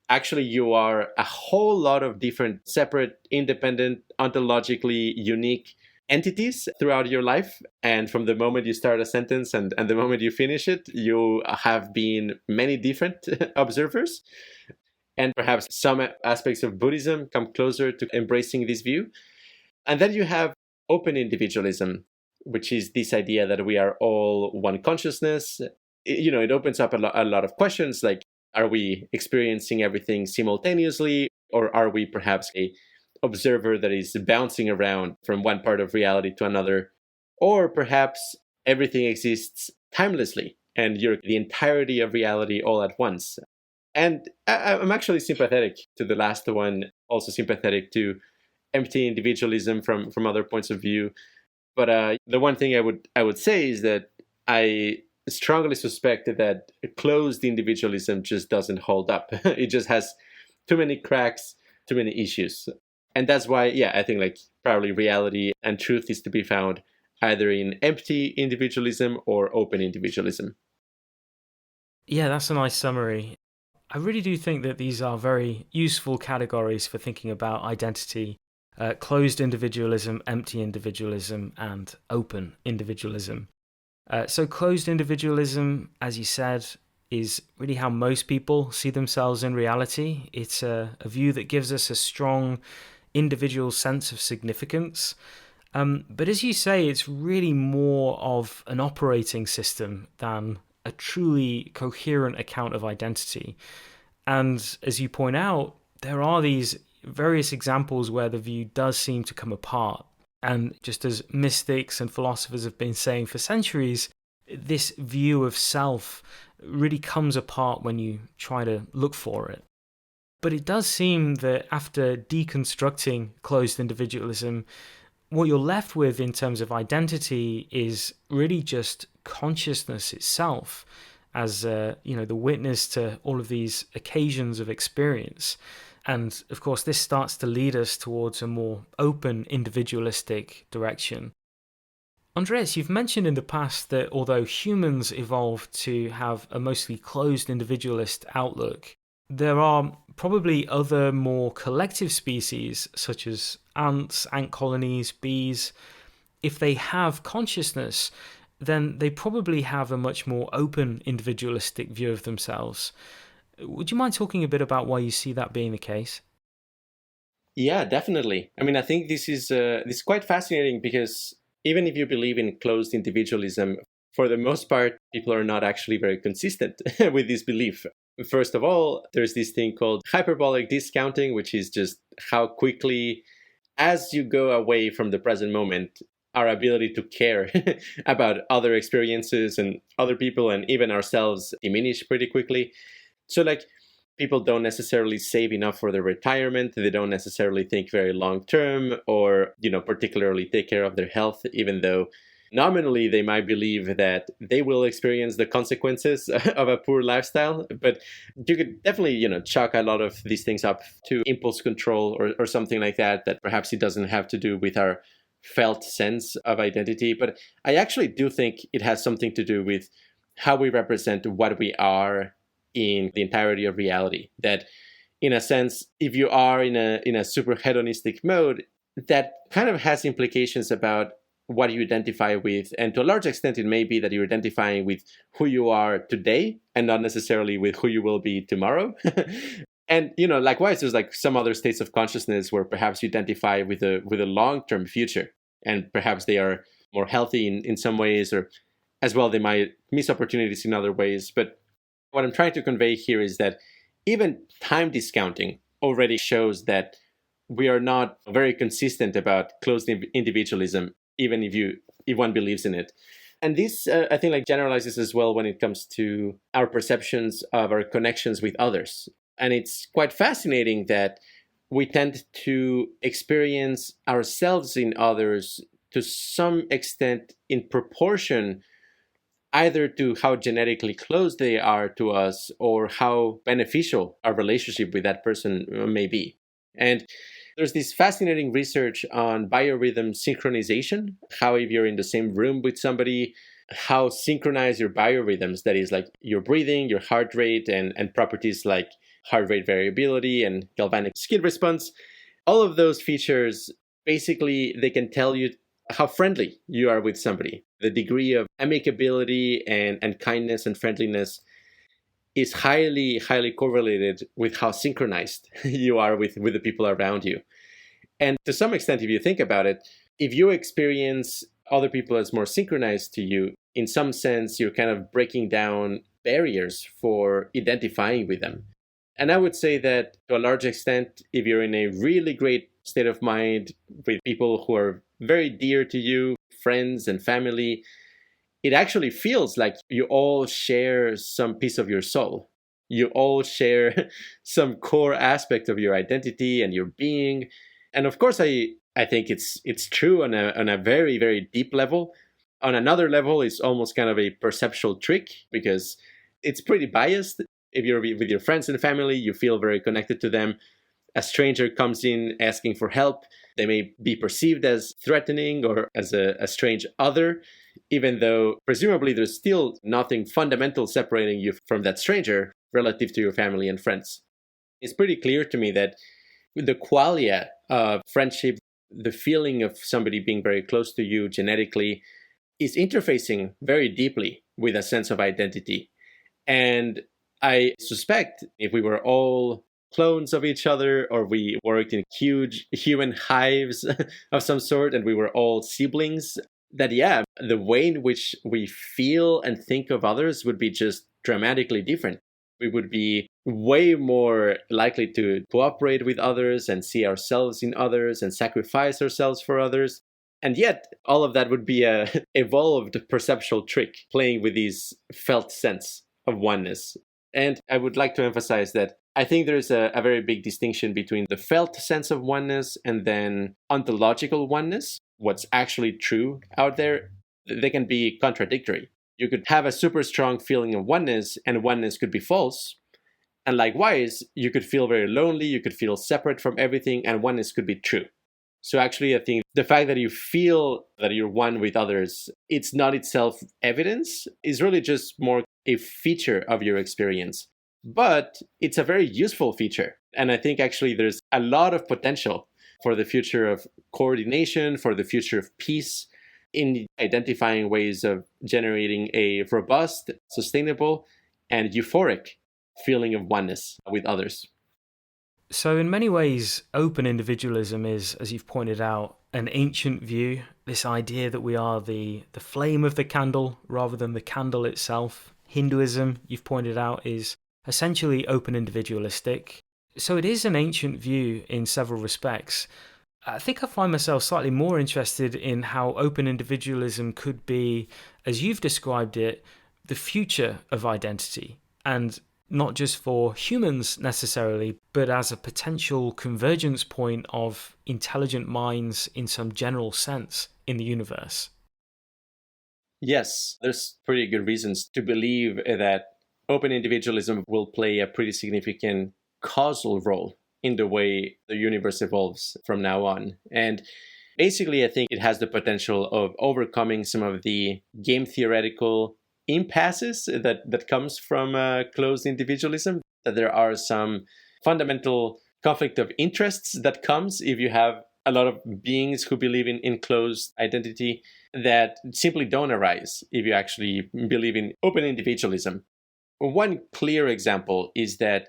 actually you are a whole lot of different, separate, independent, ontologically unique entities throughout your life. And from the moment you start a sentence and the moment you finish it, you have been many different observers. And perhaps some aspects of Buddhism come closer to embracing this view. And then you have open individualism, which is this idea that we are all one consciousness. It opens up a lot of questions, like, are we experiencing everything simultaneously, or are we perhaps a observer that is bouncing around from one part of reality to another? Or perhaps everything exists timelessly and you're the entirety of reality all at once. And I'm actually sympathetic to the last one, also sympathetic to empty individualism from other points of view. But the one thing I would say is that I strongly suspect that closed individualism just doesn't hold up. It just has too many cracks, too many issues. And that's why, yeah, I think like probably reality and truth is to be found either in empty individualism or open individualism. Yeah, that's a nice summary. I really do think that these are very useful categories for thinking about identity. Closed individualism, empty individualism, and open individualism. So closed individualism, as you said, is really how most people see themselves in reality. It's a view that gives us a strong individual sense of significance. But as you say, it's really more of an operating system than a truly coherent account of identity. And as you point out, there are these various examples where the view does seem to come apart. And just as mystics and philosophers have been saying for centuries, this view of self really comes apart when you try to look for it. But it does seem that after deconstructing closed individualism, what you're left with in terms of identity is really just consciousness itself as the witness to all of these occasions of experience. And of course, this starts to lead us towards a more open, individualistic direction. Andrés, you've mentioned in the past that although humans evolved to have a mostly closed individualist outlook, there are probably other more collective species, such as ants, ant colonies, bees. If they have consciousness, then they probably have a much more open, individualistic view of themselves. Would you mind talking a bit about why you see that being the case? Yeah, definitely. I mean, I think this is quite fascinating because even if you believe in closed individualism, for the most part, people are not actually very consistent with this belief. First of all, there's this thing called hyperbolic discounting, which is just how quickly, as you go away from the present moment, our ability to care about other experiences and other people and even ourselves diminish pretty quickly. So like people don't necessarily save enough for their retirement. They don't necessarily think very long term or, particularly take care of their health, even though nominally they might believe that they will experience the consequences of a poor lifestyle. But you could definitely, chalk a lot of these things up to impulse control or something like that perhaps it doesn't have to do with our felt sense of identity. But I actually do think it has something to do with how we represent what we are in the entirety of reality. That in a sense, if you are in a super hedonistic mode, that kind of has implications about what you identify with. And to a large extent, it may be that you're identifying with who you are today and not necessarily with who you will be tomorrow. And, likewise, there's like some other states of consciousness where perhaps you identify with a long-term future, and perhaps they are more healthy in some ways, or as well, they might miss opportunities in other ways. But what I'm trying to convey here is that even time discounting already shows that we are not very consistent about closed individualism, even if one believes in it. And this, I think, like generalizes as well when it comes to our perceptions of our connections with others. And it's quite fascinating that we tend to experience ourselves in others to some extent in proportion either to how genetically close they are to us or how beneficial our relationship with that person may be. And there's this fascinating research on biorhythm synchronization, how if you're in the same room with somebody, how synchronized your biorhythms, that is like your breathing, your heart rate, and properties like heart rate variability and galvanic skin response, all of those features, basically, they can tell you how friendly you are with somebody. The degree of amicability and kindness and friendliness is highly, highly correlated with how synchronized you are with the people around you. And to some extent, if you think about it, if you experience other people as more synchronized to you, in some sense, you're kind of breaking down barriers for identifying with them. And I would say that to a large extent, if you're in a really great state of mind with people who are very dear to you, friends and family, it actually feels like you all share some piece of your soul. You all share some core aspect of your identity and your being. And of course, I think it's true on a very, very deep level. On another level, it's almost kind of a perceptual trick because it's pretty biased. If you're with your friends and family, you feel very connected to them. A stranger comes in asking for help. They may be perceived as threatening or as a strange other, even though presumably there's still nothing fundamental separating you from that stranger relative to your family and friends. It's pretty clear to me that the qualia of friendship, the feeling of somebody being very close to you genetically, is interfacing very deeply with a sense of identity. And I suspect if we were all clones of each other, or we worked in huge human hives of some sort, and we were all siblings, that the way in which we feel and think of others would be just dramatically different. We would be way more likely to cooperate with others and see ourselves in others and sacrifice ourselves for others. And yet, all of that would be a evolved perceptual trick, playing with this felt sense of oneness. And I would like to emphasize that I think there's a very big distinction between the felt sense of oneness and then ontological oneness, what's actually true out there. They can be contradictory. You could have a super strong feeling of oneness, and oneness could be false. And likewise, you could feel very lonely, you could feel separate from everything, and oneness could be true. So actually, I think the fact that you feel that you're one with others, it's not itself evidence, is really just more a feature of your experience. But it's a very useful feature. And I think actually there's a lot of potential for the future of coordination, for the future of peace, in identifying ways of generating a robust, sustainable, and euphoric feeling of oneness with others. So in many ways, open individualism is, as you've pointed out, an ancient view, this idea that we are the flame of the candle rather than the candle itself. Hinduism, you've pointed out, is essentially open individualistic. So it is an ancient view in several respects. I think I find myself slightly more interested in how open individualism could be, as you've described it, the future of identity, and not just for humans necessarily, but as a potential convergence point of intelligent minds in some general sense in the universe. Yes, there's pretty good reasons to believe that open individualism will play a pretty significant causal role in the way the universe evolves from now on. And basically, I think it has the potential of overcoming some of the game theoretical impasses that comes from closed individualism, that there are some fundamental conflict of interests that comes if you have a lot of beings who believe in closed identity that simply don't arise if you actually believe in open individualism. One clear example is that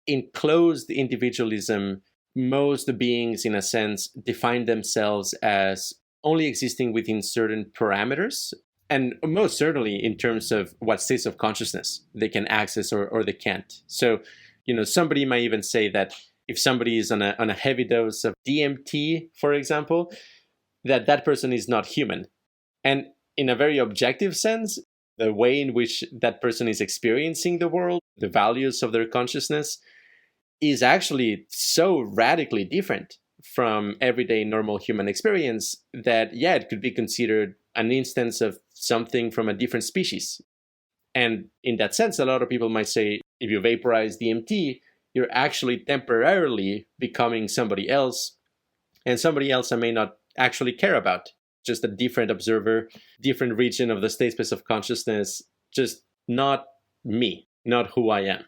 in closed individualism, most beings, in a sense, define themselves as only existing within certain parameters, and most certainly in terms of what states of consciousness they can access or they can't. So, somebody might even say that if somebody is on a heavy dose of DMT, for example, that person is not human. And in a very objective sense, the way in which that person is experiencing the world, the values of their consciousness, is actually so radically different from everyday normal human experience that, yeah, it could be considered an instance of something from a different species. And in that sense, a lot of people might say, if you vaporize DMT, you're actually temporarily becoming somebody else, and somebody else I may not actually care about. Just a different observer, different region of the state space of consciousness, just not me, not who I am.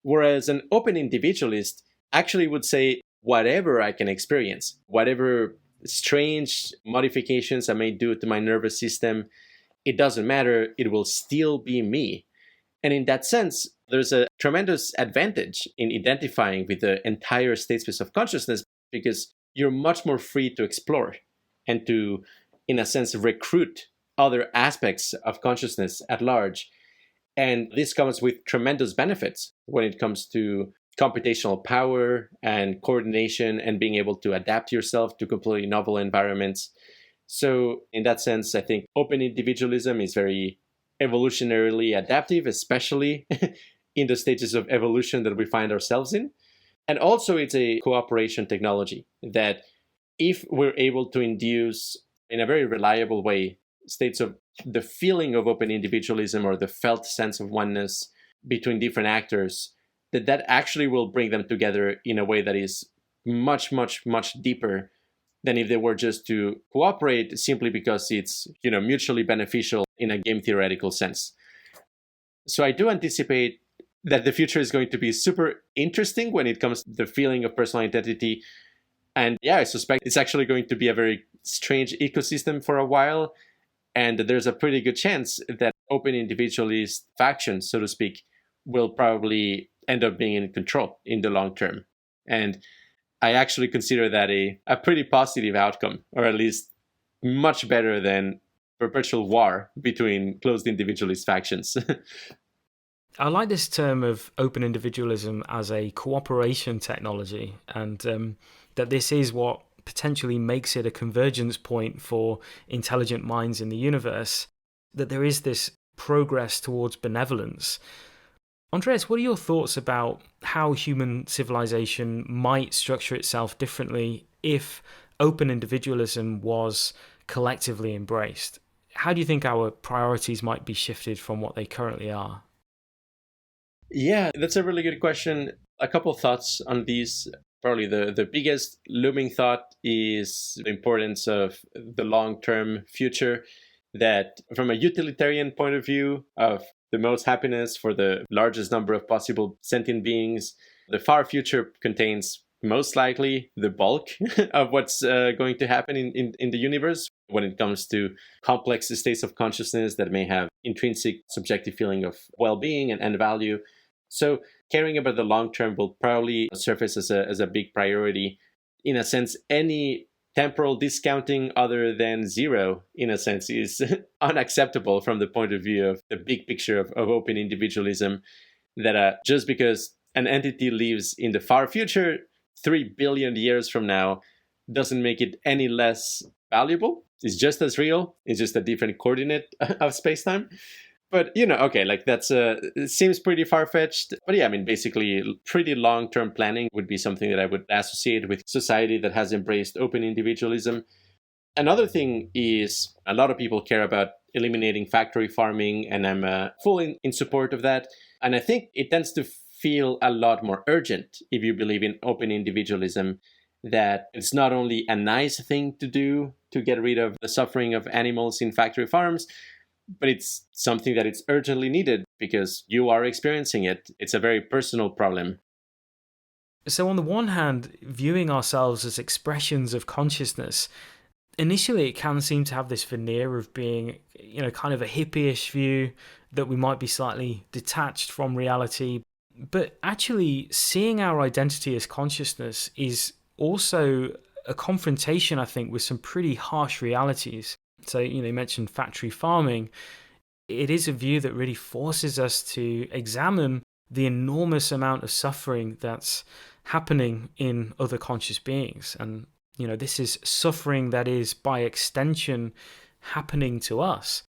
Whereas an open individualist actually would say, whatever I can experience, whatever strange modifications I may do to my nervous system, it doesn't matter, it will still be me. And in that sense, there's a tremendous advantage in identifying with the entire state space of consciousness, because you're much more free to explore and to, in a sense, recruit other aspects of consciousness at large. And this comes with tremendous benefits when it comes to computational power and coordination and being able to adapt yourself to completely novel environments. So in that sense, I think open individualism is very evolutionarily adaptive, especially in the stages of evolution that we find ourselves in. And also it's a cooperation technology that if we're able to induce in a very reliable way states of the feeling of open individualism or the felt sense of oneness between different actors, that actually will bring them together in a way that is much, much, much deeper than if they were just to cooperate simply because it's, mutually beneficial in a game theoretical sense. So I do anticipate that the future is going to be super interesting when it comes to the feeling of personal identity. And yeah, I suspect it's actually going to be a very strange ecosystem for a while. And there's a pretty good chance that open individualist factions, so to speak, will probably end up being in control in the long term. And I actually consider that a pretty positive outcome, or at least much better than perpetual war between closed individualist factions. I like this term of open individualism as a cooperation technology, and that this is what potentially makes it a convergence point for intelligent minds in the universe, that there is this progress towards benevolence. Andrés, what are your thoughts about how human civilization might structure itself differently if open individualism was collectively embraced? How do you think our priorities might be shifted from what they currently are? Yeah, that's a really good question. A couple of thoughts on these. Probably the biggest looming thought is the importance of the long-term future, that from a utilitarian point of view of the most happiness for the largest number of possible sentient beings, the far future contains most likely the bulk of what's going to happen in the universe when it comes to complex states of consciousness that may have intrinsic subjective feeling of well-being and value. So caring about the long term will probably surface as a big priority. In a sense, any temporal discounting other than zero, in a sense, is unacceptable from the point of view of the big picture of open individualism, that just because an entity lives in the far future, 3 billion years from now, doesn't make it any less valuable. It's just as real. It's just a different coordinate of space-time. But, okay, like that's it seems pretty far-fetched. But yeah, I mean, basically, pretty long-term planning would be something that I would associate with society that has embraced open individualism. Another thing is a lot of people care about eliminating factory farming, and I'm fully in support of that. And I think it tends to feel a lot more urgent if you believe in open individualism, that it's not only a nice thing to do to get rid of the suffering of animals in factory farms, but it's something that it's urgently needed because you are experiencing it. It's a very personal problem. So on the one hand, viewing ourselves as expressions of consciousness, initially it can seem to have this veneer of being, kind of a hippie-ish view, that we might be slightly detached from reality. But actually, seeing our identity as consciousness is also a confrontation, I think, with some pretty harsh realities. So, you mentioned factory farming. It is a view that really forces us to examine the enormous amount of suffering that's happening in other conscious beings. And, this is suffering that is by extension happening to us.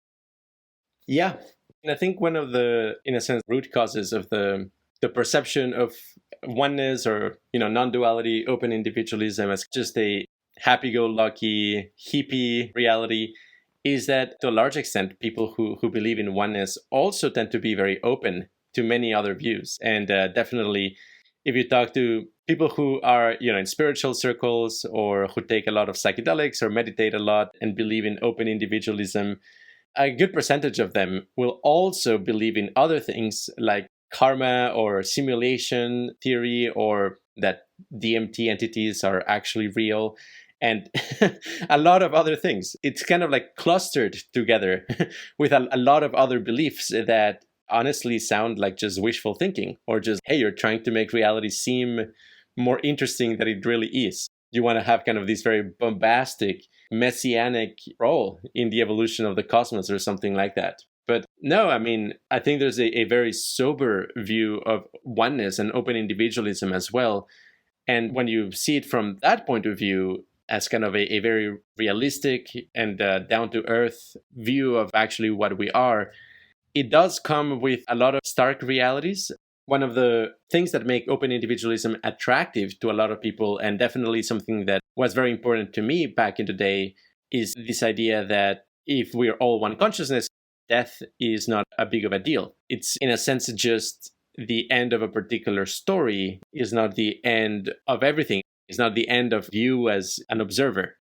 Yeah. And I think one of the, in a sense, root causes of the perception of oneness or, non-duality, open individualism as just a happy-go-lucky, hippie reality is that to a large extent, people who believe in oneness also tend to be very open to many other views. And definitely, if you talk to people who are, in spiritual circles or who take a lot of psychedelics or meditate a lot and believe in open individualism, a good percentage of them will also believe in other things like karma or simulation theory, or that DMT entities are actually real, and a lot of other things. It's kind of like clustered together with a lot of other beliefs that honestly sound like just wishful thinking, or just, hey, you're trying to make reality seem more interesting than it really is. You want to have kind of this very bombastic, messianic role in the evolution of the cosmos or something like that. But no, I mean, I think there's a very sober view of oneness and open individualism as well. And when you see it from that point of view, as kind of a very realistic and down-to-earth view of actually what we are, it does come with a lot of stark realities. One of the things that make open individualism attractive to a lot of people, and definitely something that was very important to me back in the day, is this idea that if we're all one consciousness, death is not a big of a deal. It's, in a sense, just the end of a particular story, is not the end of everything. It's not the end of you as an observer.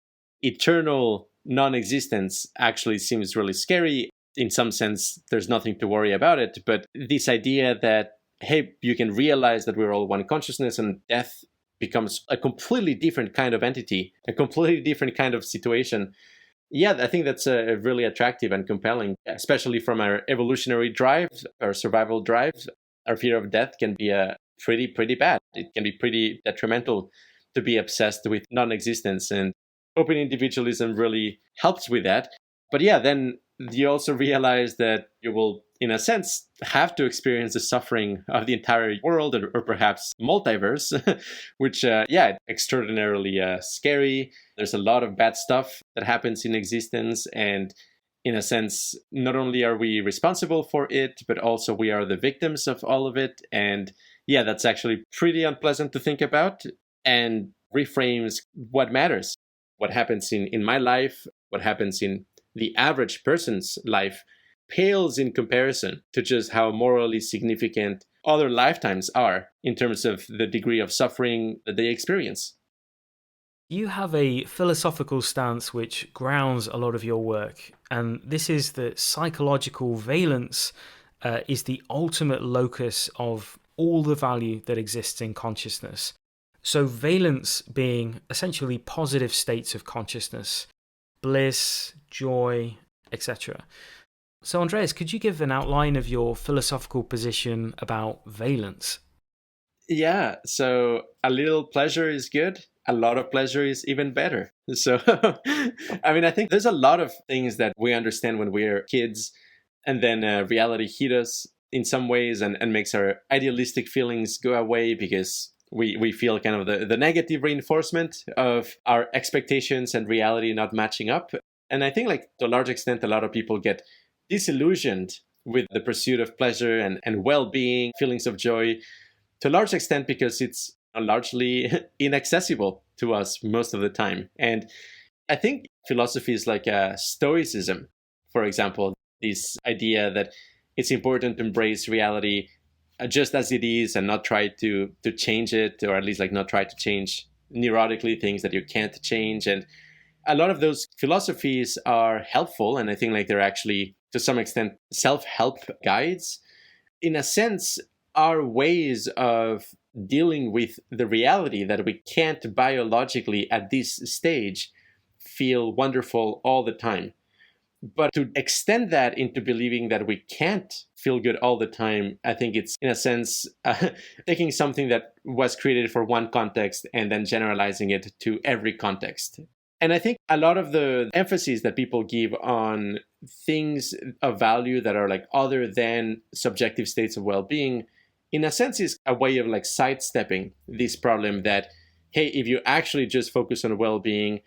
Eternal non-existence actually seems really scary. In some sense, there's nothing to worry about it. But this idea that, hey, you can realize that we're all one consciousness and death becomes a completely different kind of entity, a completely different kind of situation. Yeah, I think that's really attractive and compelling, especially from our evolutionary drive, our survival drive. Our fear of death can be pretty bad. It can be pretty detrimental to be obsessed with non-existence, and open individualism really helps with that. But yeah, then you also realize that you will, in a sense, have to experience the suffering of the entire world, or perhaps multiverse, which, extraordinarily scary. There's a lot of bad stuff that happens in existence. And in a sense, not only are we responsible for it, but also we are the victims of all of it. And yeah, that's actually pretty unpleasant to think about, and reframes what matters. What happens in my life, what happens in the average person's life, pales in comparison to just how morally significant other lifetimes are in terms of the degree of suffering that they experience. You have a philosophical stance which grounds a lot of your work, and this is that psychological valence is the ultimate locus of all the value that exists in consciousness. So valence being essentially positive states of consciousness, bliss, joy, etc. So Andreas, could you give an outline of your philosophical position about valence? Yeah, so a little pleasure is good. A lot of pleasure is even better. So, I mean, I think there's a lot of things that we understand when we're kids, and then reality hit us in some ways and makes our idealistic feelings go away, because we feel kind of the negative reinforcement of our expectations and reality not matching up. And I think, like, to a large extent, a lot of people get disillusioned with the pursuit of pleasure and well-being, feelings of joy, to a large extent because it's largely inaccessible to us most of the time. And I think philosophies like Stoicism, for example, this idea that it's important to embrace reality just as it is and not try to change it, or at least like not try to change neurotically things that you can't change. And a lot of those philosophies are helpful, and I think like they're actually to some extent self-help guides. In a sense, are ways of dealing with the reality that we can't biologically at this stage feel wonderful all the time. But to extend that into believing that we can't feel good all the time, I think it's, in a sense, taking something that was created for one context and then generalizing it to every context. And I think a lot of the emphasis that people give on things of value that are like other than subjective states of well-being in a sense is a way of like sidestepping this problem that, hey, if you actually just focus on well-being,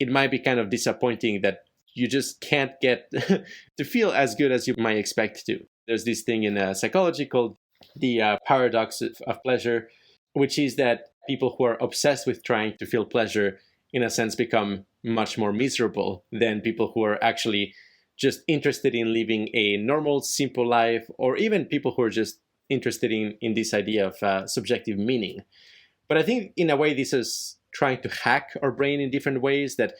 it might be kind of disappointing that you just can't get to feel as good as you might expect to. There's this thing in psychology called the paradox of pleasure, which is that people who are obsessed with trying to feel pleasure, in a sense, become much more miserable than people who are actually just interested in living a normal, simple life, or even people who are just interested in this idea of subjective meaning. But I think in a way, this is trying to hack our brain in different ways, that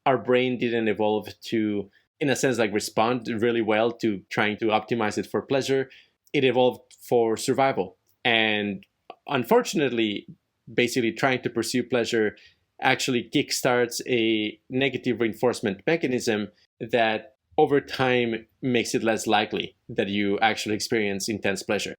our brain didn't evolve to, in a sense, like respond really well to trying to optimize it for pleasure. It evolved for survival. And unfortunately, basically trying to pursue pleasure actually kickstarts a negative reinforcement mechanism that over time makes it less likely that you actually experience intense pleasure.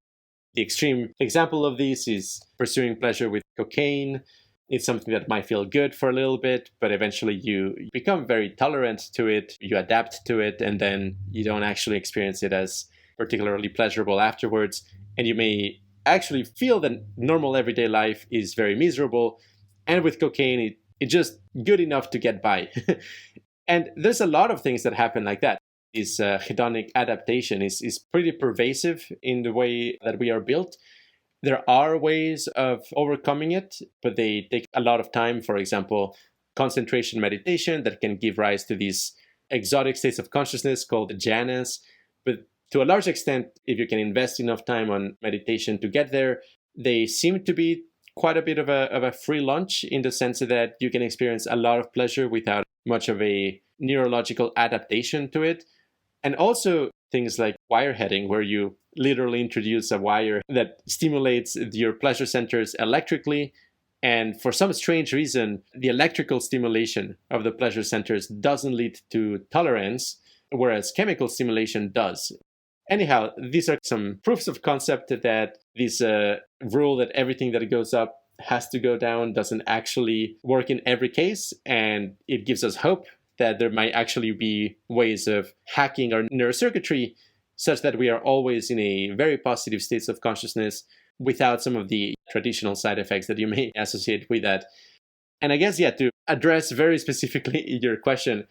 The extreme example of this is pursuing pleasure with cocaine. It's something that might feel good for a little bit, but eventually you become very tolerant to it, you adapt to it, and then you don't actually experience it as particularly pleasurable afterwards. And you may actually feel that normal everyday life is very miserable. And with cocaine, it's just good enough to get by. And there's a lot of things that happen like that. This hedonic adaptation is pretty pervasive in the way that we are built. There are ways of overcoming it, but they take a lot of time. For example, concentration meditation that can give rise to these exotic states of consciousness called jhanas. But to a large extent, if you can invest enough time on meditation to get there, they seem to be quite a bit of a free lunch, in the sense that you can experience a lot of pleasure without much of a neurological adaptation to it. And also things like wireheading, where you literally introduce a wire that stimulates your pleasure centers electrically. And for some strange reason, the electrical stimulation of the pleasure centers doesn't lead to tolerance, whereas chemical stimulation does. Anyhow, these are some proofs of concept that this rule that everything that goes up has to go down doesn't actually work in every case. And it gives us hope that there might actually be ways of hacking our neurocircuitry such that we are always in a very positive state of consciousness without some of the traditional side effects that you may associate with that. And I guess, to address very specifically your question,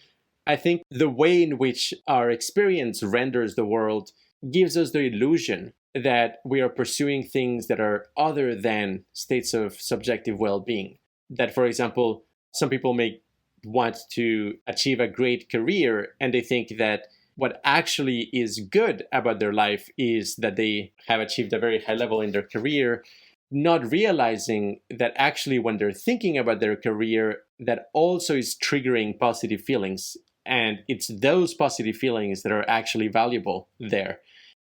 I think the way in which our experience renders the world gives us the illusion that we are pursuing things that are other than states of subjective well-being. That, for example, some people may want to achieve a great career, and they think that what actually is good about their life is that they have achieved a very high level in their career, not realizing that actually when they're thinking about their career, that also is triggering positive feelings. And it's those positive feelings that are actually valuable there.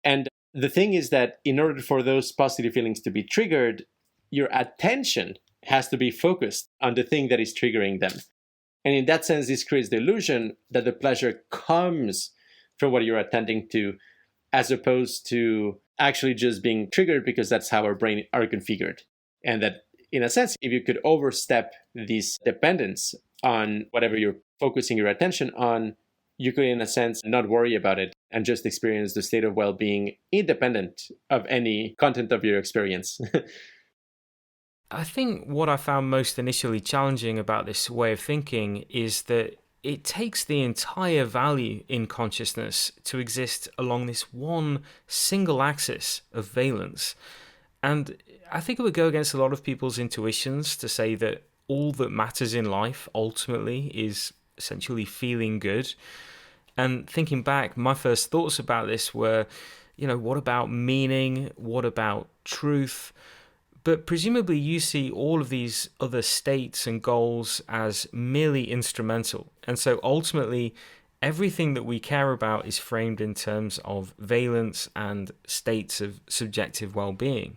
And the thing is that in order for those positive feelings to be triggered, your attention has to be focused on the thing that is triggering them. And in that sense, this creates the illusion that the pleasure comes from what you're attending to, as opposed to actually just being triggered because that's how our brain are configured. And that, in a sense, if you could overstep this dependence on whatever you're focusing your attention on, you could, in a sense, not worry about it and just experience the state of well-being independent of any content of your experience. I think what I found most initially challenging about this way of thinking is that it takes the entire value in consciousness to exist along this one single axis of valence. And I think it would go against a lot of people's intuitions to say that all that matters in life ultimately is essentially feeling good. And thinking back, my first thoughts about this were, what about meaning? What about truth? But presumably you see all of these other states and goals as merely instrumental. And so ultimately, everything that we care about is framed in terms of valence and states of subjective well-being.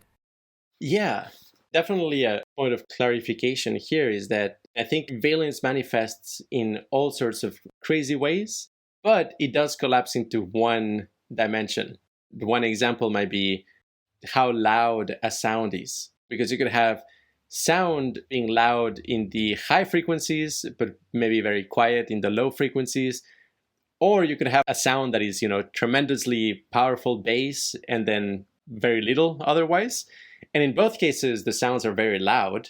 Yeah, definitely a point of clarification here is that I think valence manifests in all sorts of crazy ways, but it does collapse into one dimension. One example might be how loud a sound is. Because you could have sound being loud in the high frequencies, but maybe very quiet in the low frequencies. Or you could have a sound that is, tremendously powerful bass and then very little otherwise. And in both cases, the sounds are very loud,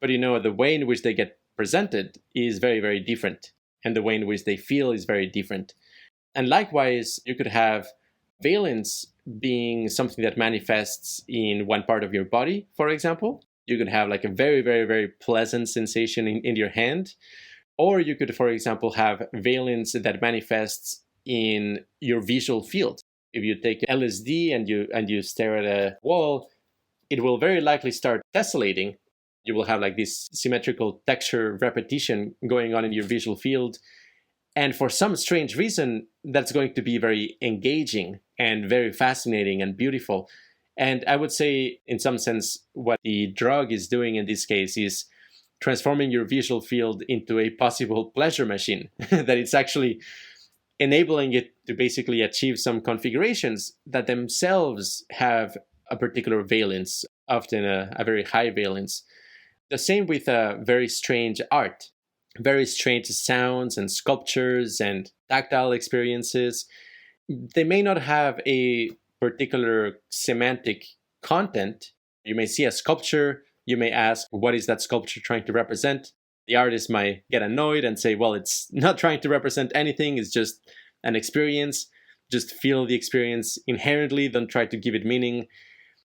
but the way in which they get presented is very, very different. And the way in which they feel is very different. And likewise, you could have valence being something that manifests in one part of your body, for example. You could have like a very, very, very pleasant sensation in your hand. Or you could, for example, have valence that manifests in your visual field. If you take LSD and you stare at a wall, it will very likely start tessellating. You will have like this symmetrical texture repetition going on in your visual field. And for some strange reason, that's going to be very engaging and very fascinating and beautiful. And I would say, in some sense, what the drug is doing in this case is transforming your visual field into a possible pleasure machine, that it's actually enabling it to basically achieve some configurations that themselves have a particular valence, often a very high valence. The same with very strange art, very strange sounds and sculptures and tactile experiences. They may not have a particular semantic content. You may see a sculpture, you may ask, what is that sculpture trying to represent? The artist might get annoyed and say, well, it's not trying to represent anything, it's just an experience. Just feel the experience inherently, don't try to give it meaning.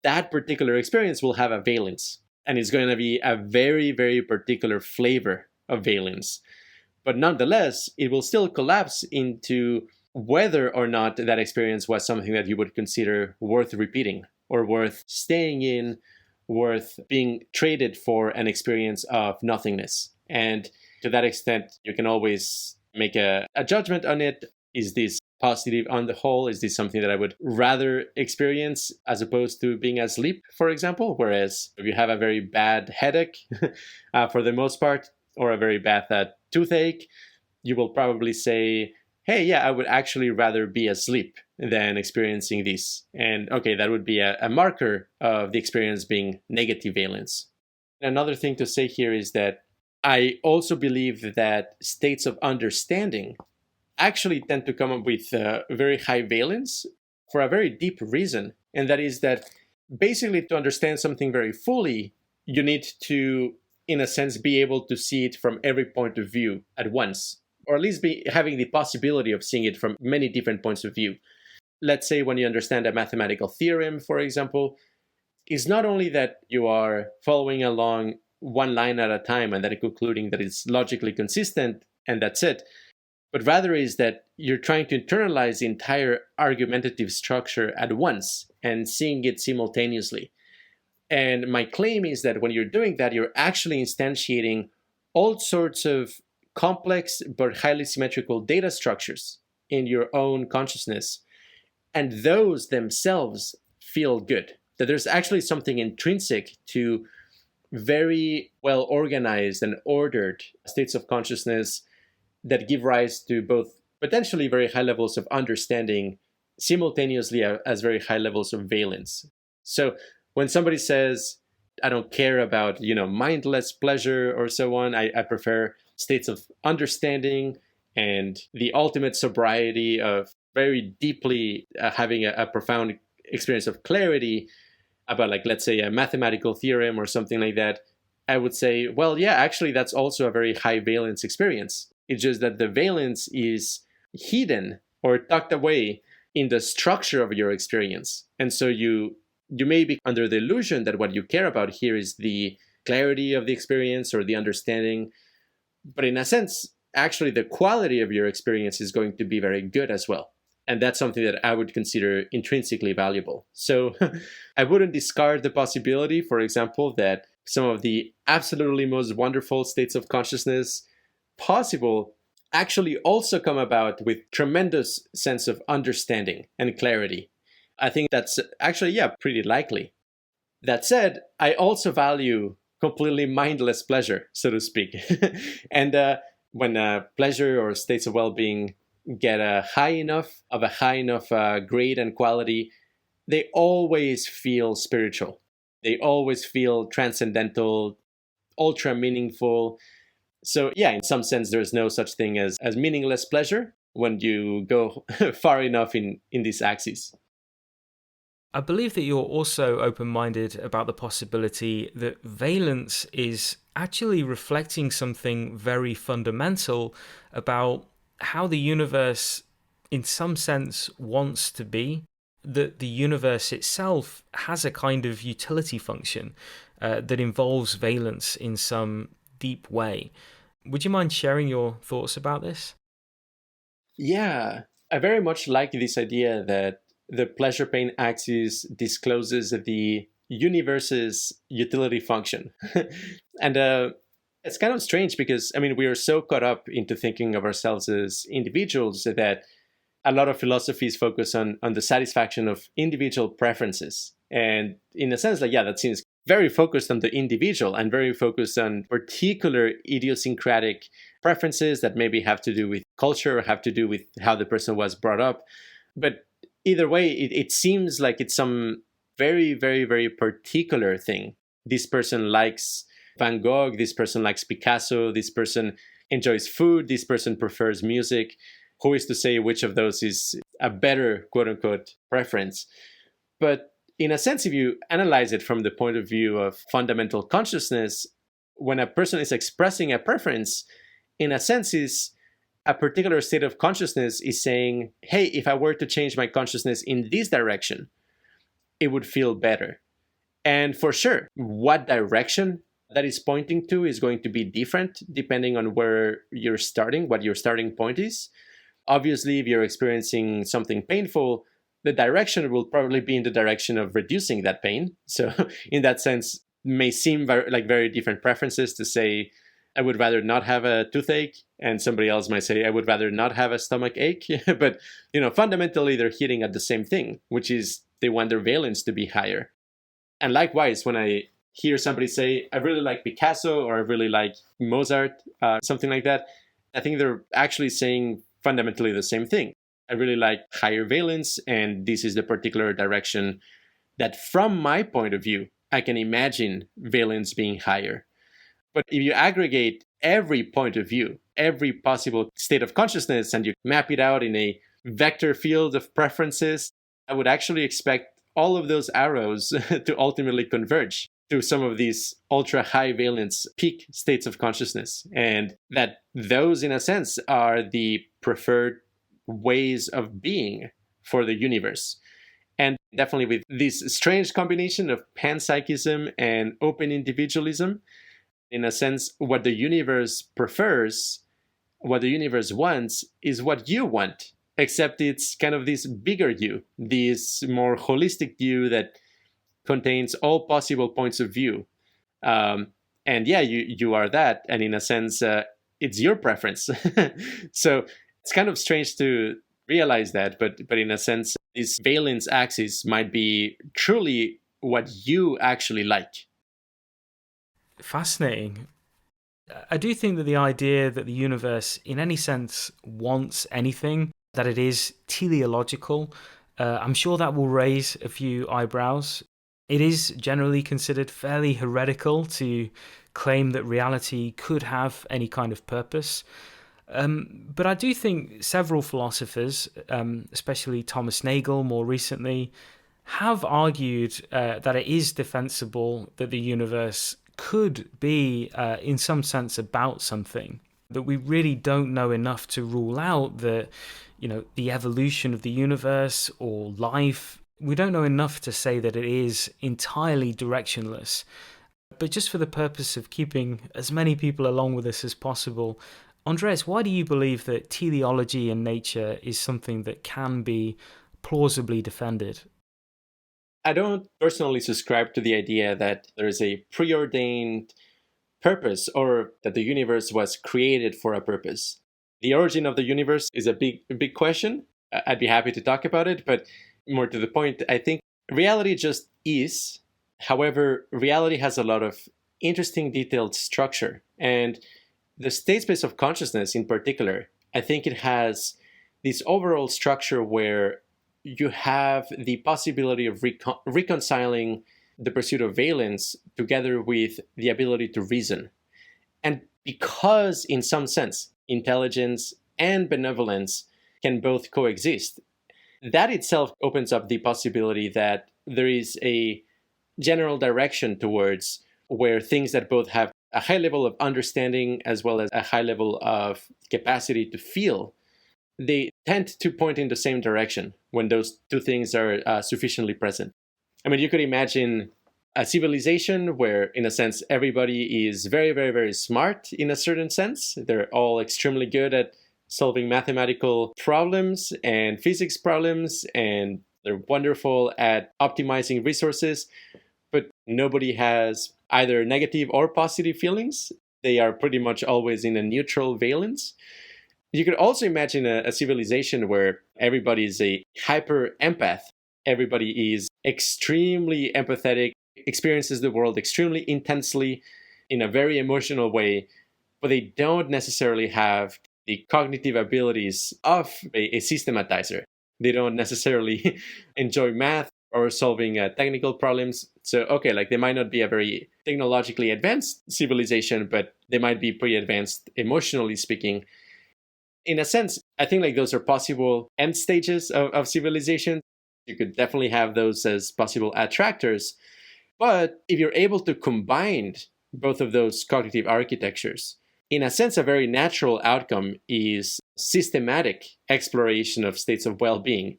That particular experience will have a valence, and it's going to be a very, very particular flavor of valence. But nonetheless, it will still collapse into whether or not that experience was something that you would consider worth repeating or worth staying in, worth being traded for an experience of nothingness. And to that extent, you can always make a judgment on it. Is this positive on the whole? Is this something that I would rather experience as opposed to being asleep, for example? Whereas if you have a very bad headache, for the most part, or a very bad toothache, you will probably say, hey, yeah, I would actually rather be asleep than experiencing this. And okay, that would be a marker of the experience being negative valence. Another thing to say here is that I also believe that states of understanding actually tend to come up with very high valence for a very deep reason. And that is that basically to understand something very fully, you need to, in a sense, be able to see it from every point of view at once, or at least be having the possibility of seeing it from many different points of view. Let's say when you understand a mathematical theorem, for example, it's not only that you are following along one line at a time and then concluding that it's logically consistent and that's it, but rather is that you're trying to internalize the entire argumentative structure at once and seeing it simultaneously. And my claim is that when you're doing that, you're actually instantiating all sorts of complex but highly symmetrical data structures in your own consciousness. And those themselves feel good. That there's actually something intrinsic to very well organized and ordered states of consciousness that give rise to both potentially very high levels of understanding simultaneously as very high levels of valence. So when somebody says, I don't care about, mindless pleasure or so on, I prefer states of understanding and the ultimate sobriety of very deeply having a profound experience of clarity about, like, let's say a mathematical theorem or something like that, I would say, well, yeah, actually, that's also a very high valence experience. It's just that the valence is hidden or tucked away in the structure of your experience. And so you may be under the illusion that what you care about here is the clarity of the experience or the understanding. But in a sense, actually, the quality of your experience is going to be very good as well. And that's something that I would consider intrinsically valuable. So I wouldn't discard the possibility, for example, that some of the absolutely most wonderful states of consciousness possible actually also come about with tremendous sense of understanding and clarity. I think that's actually, pretty likely. That said, I also value completely mindless pleasure, so to speak. And when pleasure or states of well-being get a high enough grade and quality, they always feel spiritual. They always feel transcendental, ultra meaningful. So in some sense, there's no such thing as meaningless pleasure when you go far enough in this axis. I believe that you're also open-minded about the possibility that valence is actually reflecting something very fundamental about how the universe, in some sense, wants to be, that the universe itself has a kind of utility function that involves valence in some deep way. Would you mind sharing your thoughts about this? Yeah, I very much like this idea that the pleasure pain axis discloses the universe's utility function. And it's kind of strange because, I mean, we are so caught up into thinking of ourselves as individuals that a lot of philosophies focus on the satisfaction of individual preferences. And in a sense, like, yeah, that seems very focused on the individual and very focused on particular idiosyncratic preferences that maybe have to do with culture, or have to do with how the person was brought up. But either way, it seems like it's some very, very, very particular thing. This person likes Van Gogh, this person likes Picasso, this person enjoys food, this person prefers music. Who is to say which of those is a better, quote unquote, preference? But in a sense, if you analyze it from the point of view of fundamental consciousness, when a person is expressing a preference, in a sense, is a particular state of consciousness is saying, hey, if I were to change my consciousness in this direction, it would feel better. And for sure, what direction that is pointing to is going to be different depending on where you're starting, what your starting point is. Obviously, if you're experiencing something painful, the direction will probably be in the direction of reducing that pain. So in that sense, may seem very different preferences to say, I would rather not have a toothache, and somebody else might say, I would rather not have a stomach ache. But, fundamentally, they're hitting at the same thing, which is they want their valence to be higher. And likewise, when I hear somebody say, I really like Picasso, or I really like Mozart, something like that, I think they're actually saying fundamentally the same thing. I really like higher valence, and this is the particular direction that, from my point of view, I can imagine valence being higher. But if you aggregate every point of view, every possible state of consciousness, and you map it out in a vector field of preferences, I would actually expect all of those arrows to ultimately converge to some of these ultra high valence peak states of consciousness. And that those, in a sense, are the preferred ways of being for the universe. And definitely with this strange combination of panpsychism and open individualism, in a sense, what the universe prefers, what the universe wants, is what you want, except it's kind of this bigger you, this more holistic you that contains all possible points of view. And yeah, you are that, and in a sense, it's your preference. So it's kind of strange to realize that, but in a sense, this valence axis might be truly what you actually like. Fascinating. I do think that the idea that the universe, in any sense, wants anything, that it is teleological, I'm sure that will raise a few eyebrows. It is generally considered fairly heretical to claim that reality could have any kind of purpose. But I do think several philosophers, especially Thomas Nagel more recently, have argued that it is defensible that the universe could be, in some sense, about something, that we really don't know enough to rule out that, the evolution of the universe or life. We don't know enough to say that it is entirely directionless. But just for the purpose of keeping as many people along with us as possible, Andrés, why do you believe that teleology in nature is something that can be plausibly defended? I don't personally subscribe to the idea that there is a preordained purpose or that the universe was created for a purpose. The origin of the universe is a big question. I'd be happy to talk about it, but more to the point, I think reality just is. However, reality has a lot of interesting detailed structure. And the state space of consciousness in particular, I think it has this overall structure where you have the possibility of reconciling the pursuit of valence together with the ability to reason. And because, in some sense, intelligence and benevolence can both coexist, that itself opens up the possibility that there is a general direction towards where things that both have a high level of understanding as well as a high level of capacity to feel, they tend to point in the same direction when those two things are sufficiently present. I mean, you could imagine a civilization where, in a sense, everybody is very, very, very smart in a certain sense. They're all extremely good at solving mathematical problems and physics problems, and they're wonderful at optimizing resources, but nobody has either negative or positive feelings. They are pretty much always in a neutral valence. You could also imagine a civilization where everybody is a hyper empath. Everybody is extremely empathetic, experiences the world extremely intensely in a very emotional way, but they don't necessarily have the cognitive abilities of a systematizer. They don't necessarily enjoy math or solving technical problems. So, okay, like they might not be a very technologically advanced civilization, but they might be pretty advanced emotionally speaking. In a sense, I think like those are possible end stages of civilization. You could definitely have those as possible attractors. But if you're able to combine both of those cognitive architectures, in a sense, a very natural outcome is systematic exploration of states of well-being.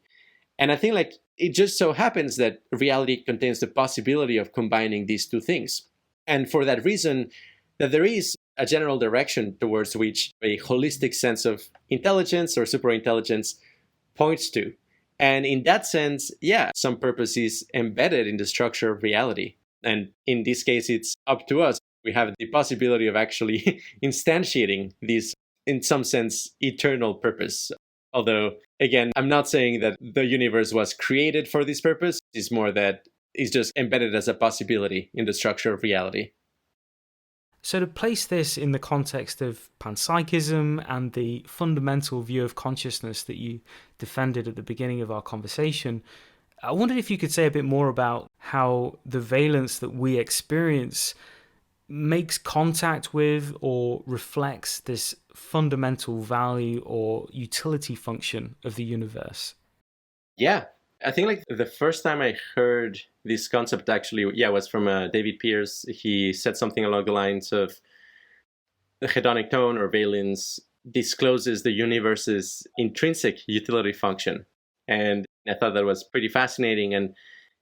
And I think like it just so happens that reality contains the possibility of combining these two things. And for that reason, that there is a general direction towards which a holistic sense of intelligence or superintelligence points to. And in that sense, yeah, some purpose is embedded in the structure of reality. And in this case, it's up to us. We have the possibility of actually instantiating this, in some sense, eternal purpose. Although, again, I'm not saying that the universe was created for this purpose. It's more that it's just embedded as a possibility in the structure of reality. So to place this in the context of panpsychism and the fundamental view of consciousness that you defended at the beginning of our conversation, I wondered if you could say a bit more about how the valence that we experience makes contact with or reflects this fundamental value or utility function of the universe. Yeah, I think like the first time I heard this concept actually, was from David Pearce. He said something along the lines of the hedonic tone or valence discloses the universe's intrinsic utility function. And I thought that was pretty fascinating. And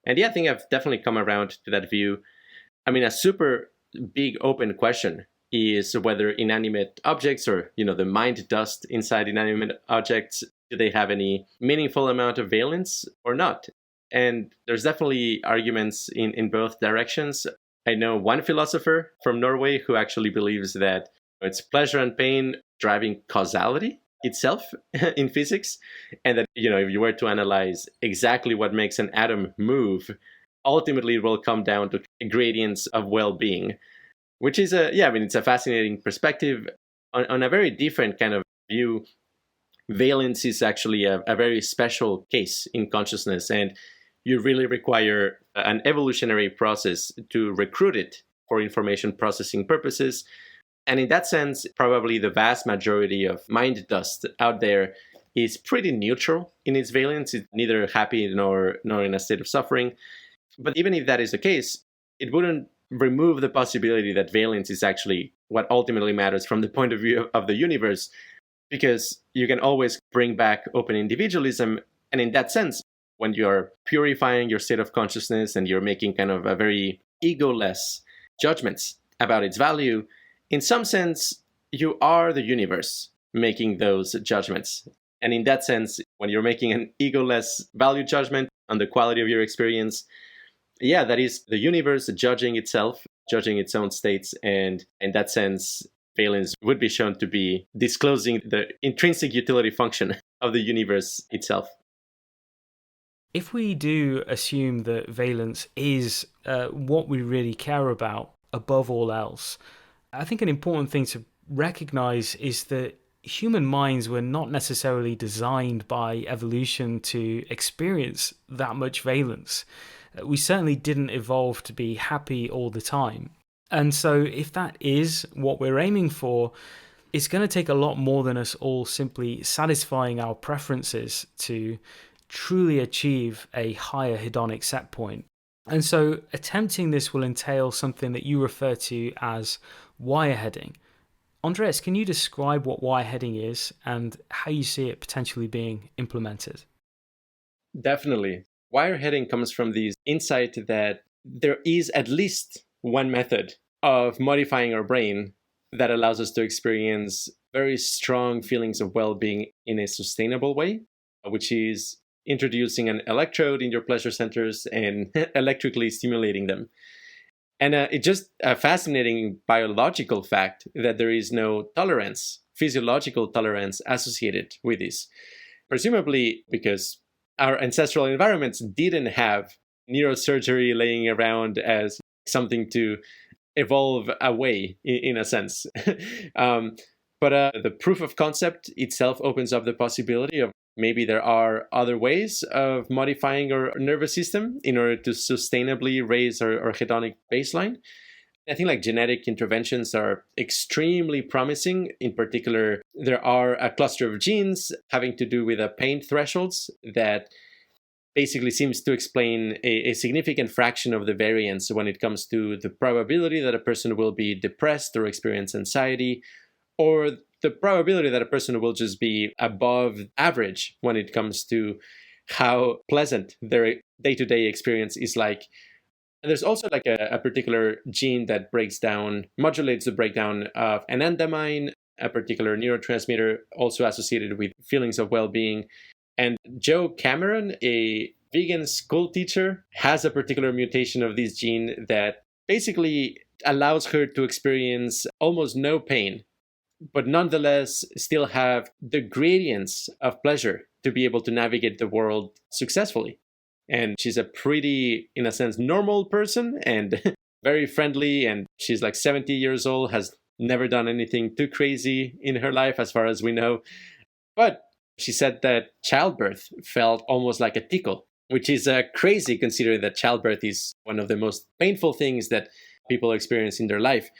yeah, I think I've definitely come around to that view. I mean, a super big open question is whether inanimate objects or, the mind dust inside inanimate objects, do they have any meaningful amount of valence or not? And there's definitely arguments in both directions. I know one philosopher from Norway who actually believes that it's pleasure and pain driving causality itself in physics. And that, if you were to analyze exactly what makes an atom move, ultimately it will come down to gradients of well-being, which is it's a fascinating perspective. On a very different kind of view, valence is actually a very special case in consciousness, and you really require an evolutionary process to recruit it for information processing purposes. And in that sense, probably the vast majority of mind dust out there is pretty neutral in its valence. It's neither happy nor in a state of suffering. But even if that is the case, it wouldn't remove the possibility that valence is actually what ultimately matters from the point of view of the universe, because you can always bring back open individualism. And in that sense, when you're purifying your state of consciousness and you're making kind of a very egoless judgments about its value, in some sense, you are the universe making those judgments. And in that sense, when you're making an egoless value judgment on the quality of your experience, that is the universe judging itself, judging its own states. And in that sense, valence would be shown to be disclosing the intrinsic utility function of the universe itself. If we do assume that valence is what we really care about above all else, I think an important thing to recognize is that human minds were not necessarily designed by evolution to experience that much valence. We certainly didn't evolve to be happy all the time. And so if that is what we're aiming for, it's going to take a lot more than us all simply satisfying our preferences to truly achieve a higher hedonic set point. And so attempting this will entail something that you refer to as wireheading. Andrés, can you describe what wireheading is and how you see it potentially being implemented? Definitely. Wireheading comes from the insight that there is at least one method of modifying our brain that allows us to experience very strong feelings of well-being in a sustainable way, which is introducing an electrode in your pleasure centers and electrically stimulating them. And it's just a fascinating biological fact that there is no tolerance, physiological tolerance associated with this. Presumably because our ancestral environments didn't have neurosurgery laying around as something to evolve away, in a sense. But the proof of concept itself opens up the possibility of maybe there are other ways of modifying our nervous system in order to sustainably raise our hedonic baseline. I think like genetic interventions are extremely promising. In particular, there are a cluster of genes having to do with pain thresholds that basically seems to explain a significant fraction of the variance when it comes to the probability that a person will be depressed or experience anxiety, or the probability that a person will just be above average when it comes to how pleasant their day-to-day experience is like. And there's also like a particular gene that modulates the breakdown of anandamide, a particular neurotransmitter also associated with feelings of well-being. And Jo Cameron, a vegan school teacher, has a particular mutation of this gene that basically allows her to experience almost no pain, but nonetheless still have the gradients of pleasure to be able to navigate the world successfully. And she's a pretty, in a sense, normal person and very friendly. And she's like 70 years old, has never done anything too crazy in her life, as far as we know. But she said that childbirth felt almost like a tickle, which is crazy considering that childbirth is one of the most painful things that people experience in their life.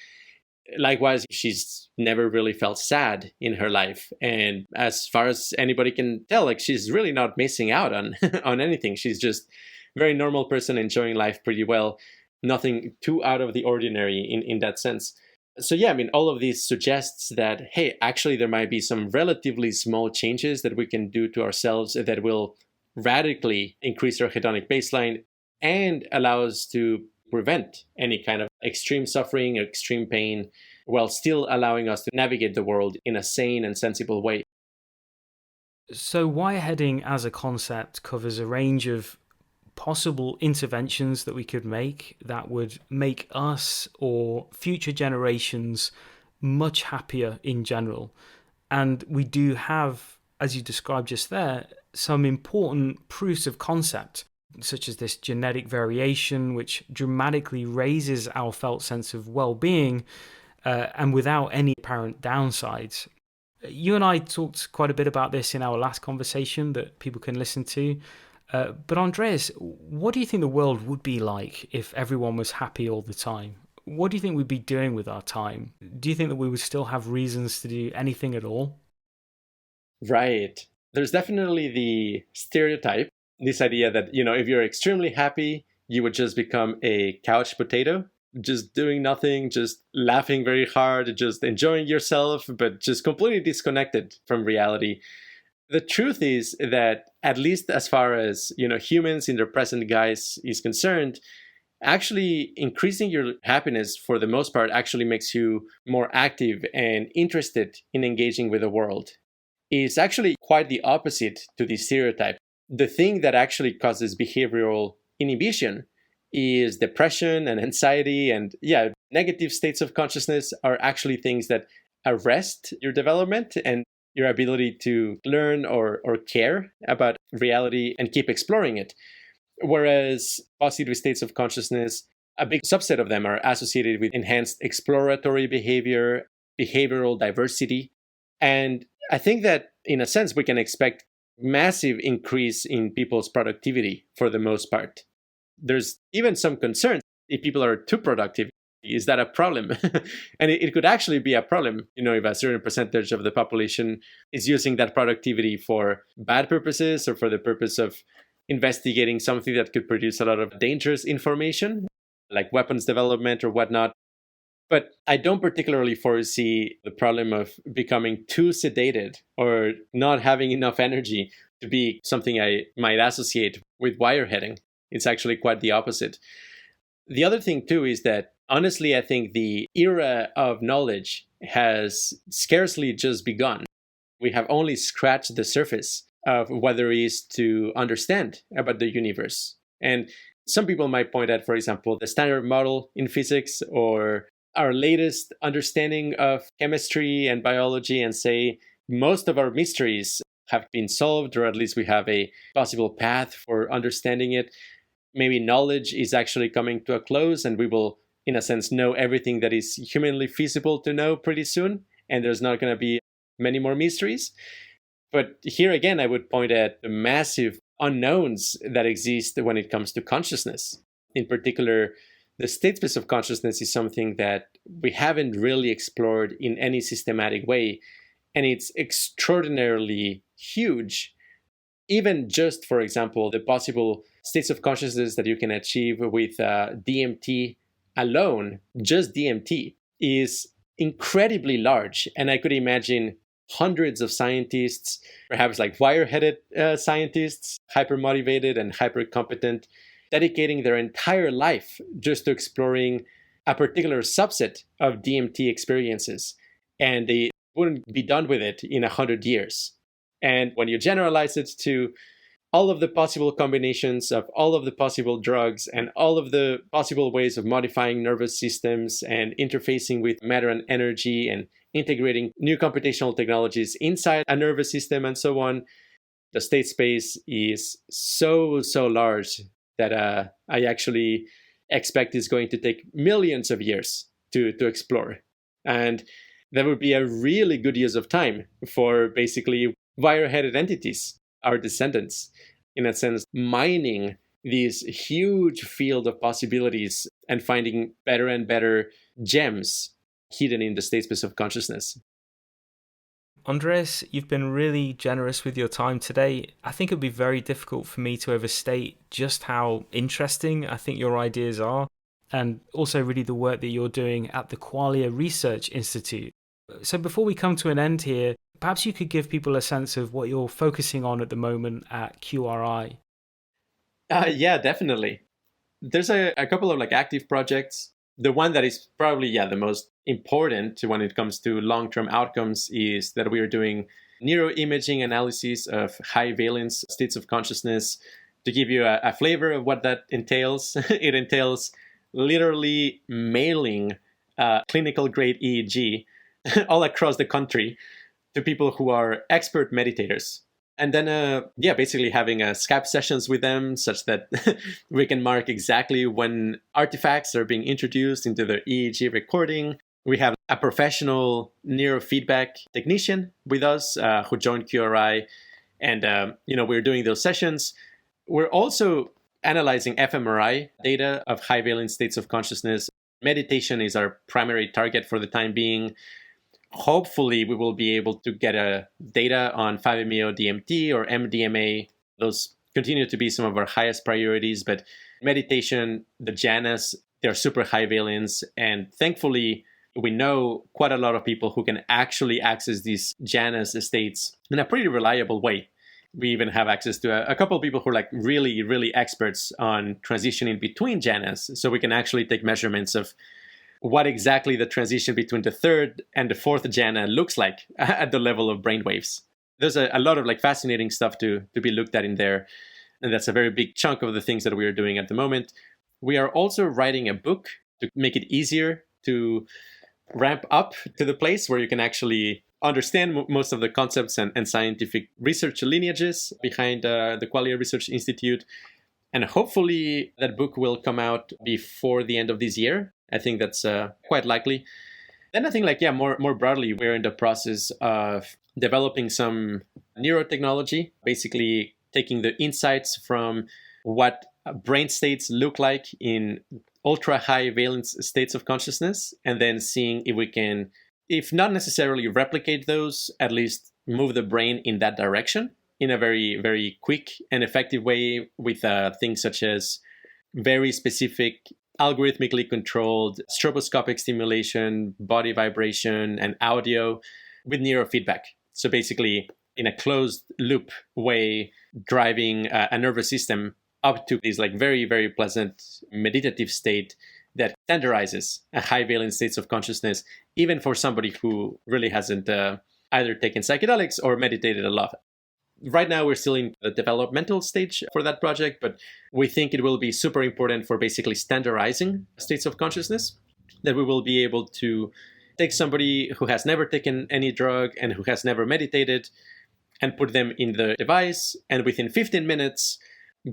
Likewise, she's never really felt sad in her life. And as far as anybody can tell, like she's really not missing out on, on anything. She's just a very normal person enjoying life pretty well. Nothing too out of the ordinary in that sense. So yeah, I mean, all of this suggests that, hey, actually there might be some relatively small changes that we can do to ourselves that will radically increase our hedonic baseline and allow us to prevent any kind of extreme suffering, extreme pain, while still allowing us to navigate the world in a sane and sensible way. So wireheading as a concept covers a range of possible interventions that we could make that would make us or future generations much happier in general. And we do have, as you described just there, some important proofs of concept, such as this genetic variation, which dramatically raises our felt sense of well-being and without any apparent downsides. You and I talked quite a bit about this in our last conversation that people can listen to. But Andrés, what do you think the world would be like if everyone was happy all the time? What do you think we'd be doing with our time? Do you think that we would still have reasons to do anything at all? Right. There's definitely the stereotype, this idea that, if you're extremely happy, you would just become a couch potato, just doing nothing, just laughing very hard, just enjoying yourself, but just completely disconnected from reality. The truth is that, at least as far as humans in their present guise is concerned, actually increasing your happiness for the most part actually makes you more active and interested in engaging with the world. It's actually quite the opposite to the stereotype. The thing that actually causes behavioral inhibition is depression and anxiety, and negative states of consciousness are actually things that arrest your development and your ability to learn or care about reality and keep exploring it. Whereas positive states of consciousness, a big subset of them are associated with enhanced exploratory behavior, behavioral diversity. And I think that in a sense, we can expect massive increase in people's productivity for the most part. There's even some concern if people are too productive, Is that a problem? And it could actually be a problem, if a certain percentage of the population is using that productivity for bad purposes or for the purpose of investigating something that could produce a lot of dangerous information, like weapons development or whatnot. But I don't particularly foresee the problem of becoming too sedated or not having enough energy to be something I might associate with wireheading. It's actually quite the opposite. The other thing, too, is that honestly, I think the era of knowledge has scarcely just begun. We have only scratched the surface of what there is to understand about the universe. And some people might point at, for example, the standard model in physics or our latest understanding of chemistry and biology and say most of our mysteries have been solved, or at least we have a possible path for understanding it. Maybe knowledge is actually coming to a close and we will, in a sense, know everything that is humanly feasible to know pretty soon. And there's not going to be many more mysteries. But here again, I would point at the massive unknowns that exist when it comes to consciousness. In particular, the state space of consciousness is something that we haven't really explored in any systematic way. And it's extraordinarily huge. Even just, for example, the possible states of consciousness that you can achieve with DMT alone, just DMT, is incredibly large. And I could imagine hundreds of scientists, perhaps like wire-headed scientists, hyper-motivated and hyper-competent, dedicating their entire life just to exploring a particular subset of DMT experiences. And they wouldn't be done with it in 100 years. And when you generalize it to all of the possible combinations of all of the possible drugs and all of the possible ways of modifying nervous systems and interfacing with matter and energy and integrating new computational technologies inside a nervous system and so on, the state space is so large that I actually expect is going to take millions of years to explore. And that would be a really good use of time for basically wire-headed entities, our descendants, in a sense, mining this huge field of possibilities and finding better and better gems hidden in the state space of consciousness. Andrés, you've been really generous with your time today. I think it would be very difficult for me to overstate just how interesting I think your ideas are, and also really the work that you're doing at the Qualia Research Institute. So before we come to an end here, perhaps you could give people a sense of what you're focusing on at the moment at QRI. Yeah, definitely. There's a couple of active projects. The one that is probably, the most important when it comes to long-term outcomes is that we are doing neuroimaging analysis of high valence states of consciousness. To give you a flavor of what that entails, it entails literally mailing clinical grade EEG all across the country to people who are expert meditators. And then, basically having Skype sessions with them such that we can mark exactly when artifacts are being introduced into their EEG recording. We have a professional neurofeedback technician with us who joined QRI. And, we're doing those sessions. We're also analyzing fMRI data of high valence states of consciousness. Meditation is our primary target for the time being. Hopefully, we will be able to get data on 5-MeO-DMT or MDMA. Those continue to be some of our highest priorities, but meditation, the jhanas, they're super high valence. And thankfully, we know quite a lot of people who can actually access these jhanas states in a pretty reliable way. We even have access to a couple of people who are really, really experts on transitioning between jhanas. So we can actually take measurements of what exactly the transition between the third and the fourth jhana looks like at the level of brainwaves. There's a lot of fascinating stuff to be looked at in there. And that's a very big chunk of the things that we are doing at the moment. We are also writing a book to make it easier to ramp up to the place where you can actually understand most of the concepts and scientific research lineages behind the Qualia Research Institute. And hopefully that book will come out before the end of this year. I think that's quite likely. Then I think more broadly, we're in the process of developing some neurotechnology, basically taking the insights from what brain states look like in ultra high valence states of consciousness, and then seeing if we can, if not necessarily replicate those, at least move the brain in that direction in a very, very quick and effective way with things such as very specific, algorithmically controlled stroboscopic stimulation, body vibration, and audio with neurofeedback. So basically, in a closed loop way, driving a nervous system up to this like very, very pleasant meditative state that standardizes a high valence states of consciousness, even for somebody who really hasn't either taken psychedelics or meditated a lot. Right now, we're still in the developmental stage for that project, but we think it will be super important for basically standardizing states of consciousness, that we will be able to take somebody who has never taken any drug and who has never meditated and put them in the device, and within 15 minutes,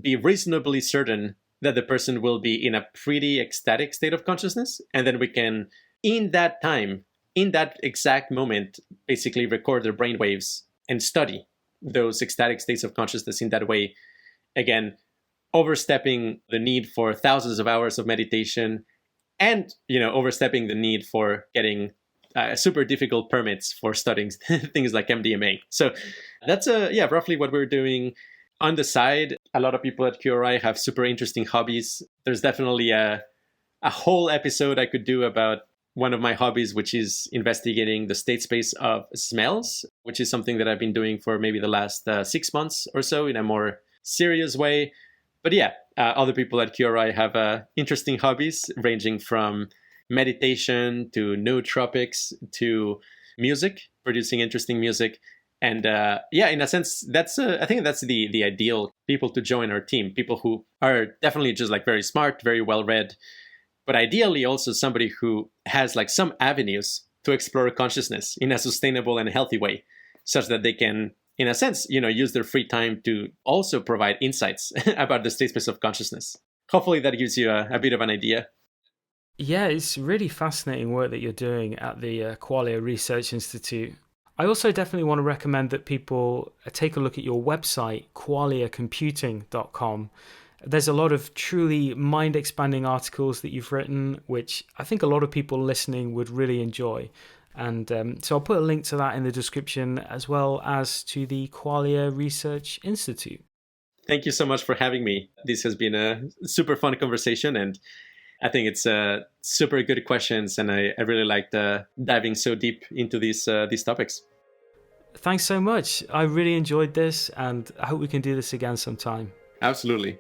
be reasonably certain that the person will be in a pretty ecstatic state of consciousness. And then we can, in that time, in that exact moment, basically record their brainwaves and study those ecstatic states of consciousness in that way. Again, overstepping the need for thousands of hours of meditation and, overstepping the need for getting super difficult permits for studying things like MDMA. So that's roughly what we're doing. On the side, a lot of people at QRI have super interesting hobbies. There's definitely a whole episode I could do about one of my hobbies, which is investigating the state space of smells, which is something that I've been doing for maybe the last 6 months or so in a more serious way. But other people at QRI have interesting hobbies ranging from meditation to nootropics to music, producing interesting music. And in a sense, I think that's the ideal people to join our team. People who are definitely just like very smart, very well read, but ideally also somebody who has like some avenues to explore consciousness in a sustainable and healthy way, such that they can, in a sense, use their free time to also provide insights about the state space of consciousness. Hopefully that gives you a bit of an idea. Yeah, it's really fascinating work that you're doing at the Qualia Research Institute. I also definitely want to recommend that people take a look at your website, qualiacomputing.com. There's a lot of truly mind-expanding articles that you've written, which I think a lot of people listening would really enjoy. And so I'll put a link to that in the description, as well as to the Qualia Research Institute. Thank you so much for having me. This has been a super fun conversation, and I think it's super good questions, and I really liked diving so deep into these topics. Thanks so much. I really enjoyed this, and I hope we can do this again sometime. Absolutely.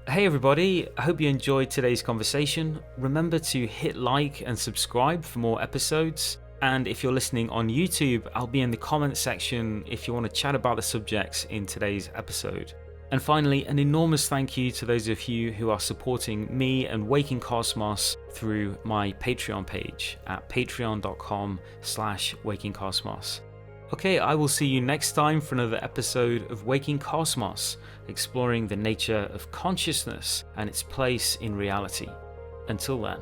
Hey everybody, I hope you enjoyed today's conversation. Remember to hit like and subscribe for more episodes. And if you're listening on YouTube, I'll be in the comments section if you want to chat about the subjects in today's episode. And finally, an enormous thank you to those of you who are supporting me and Waking Cosmos through my Patreon page at patreon.com/wakingcosmos. Okay, I will see you next time for another episode of Waking Cosmos, exploring the nature of consciousness and its place in reality. Until then.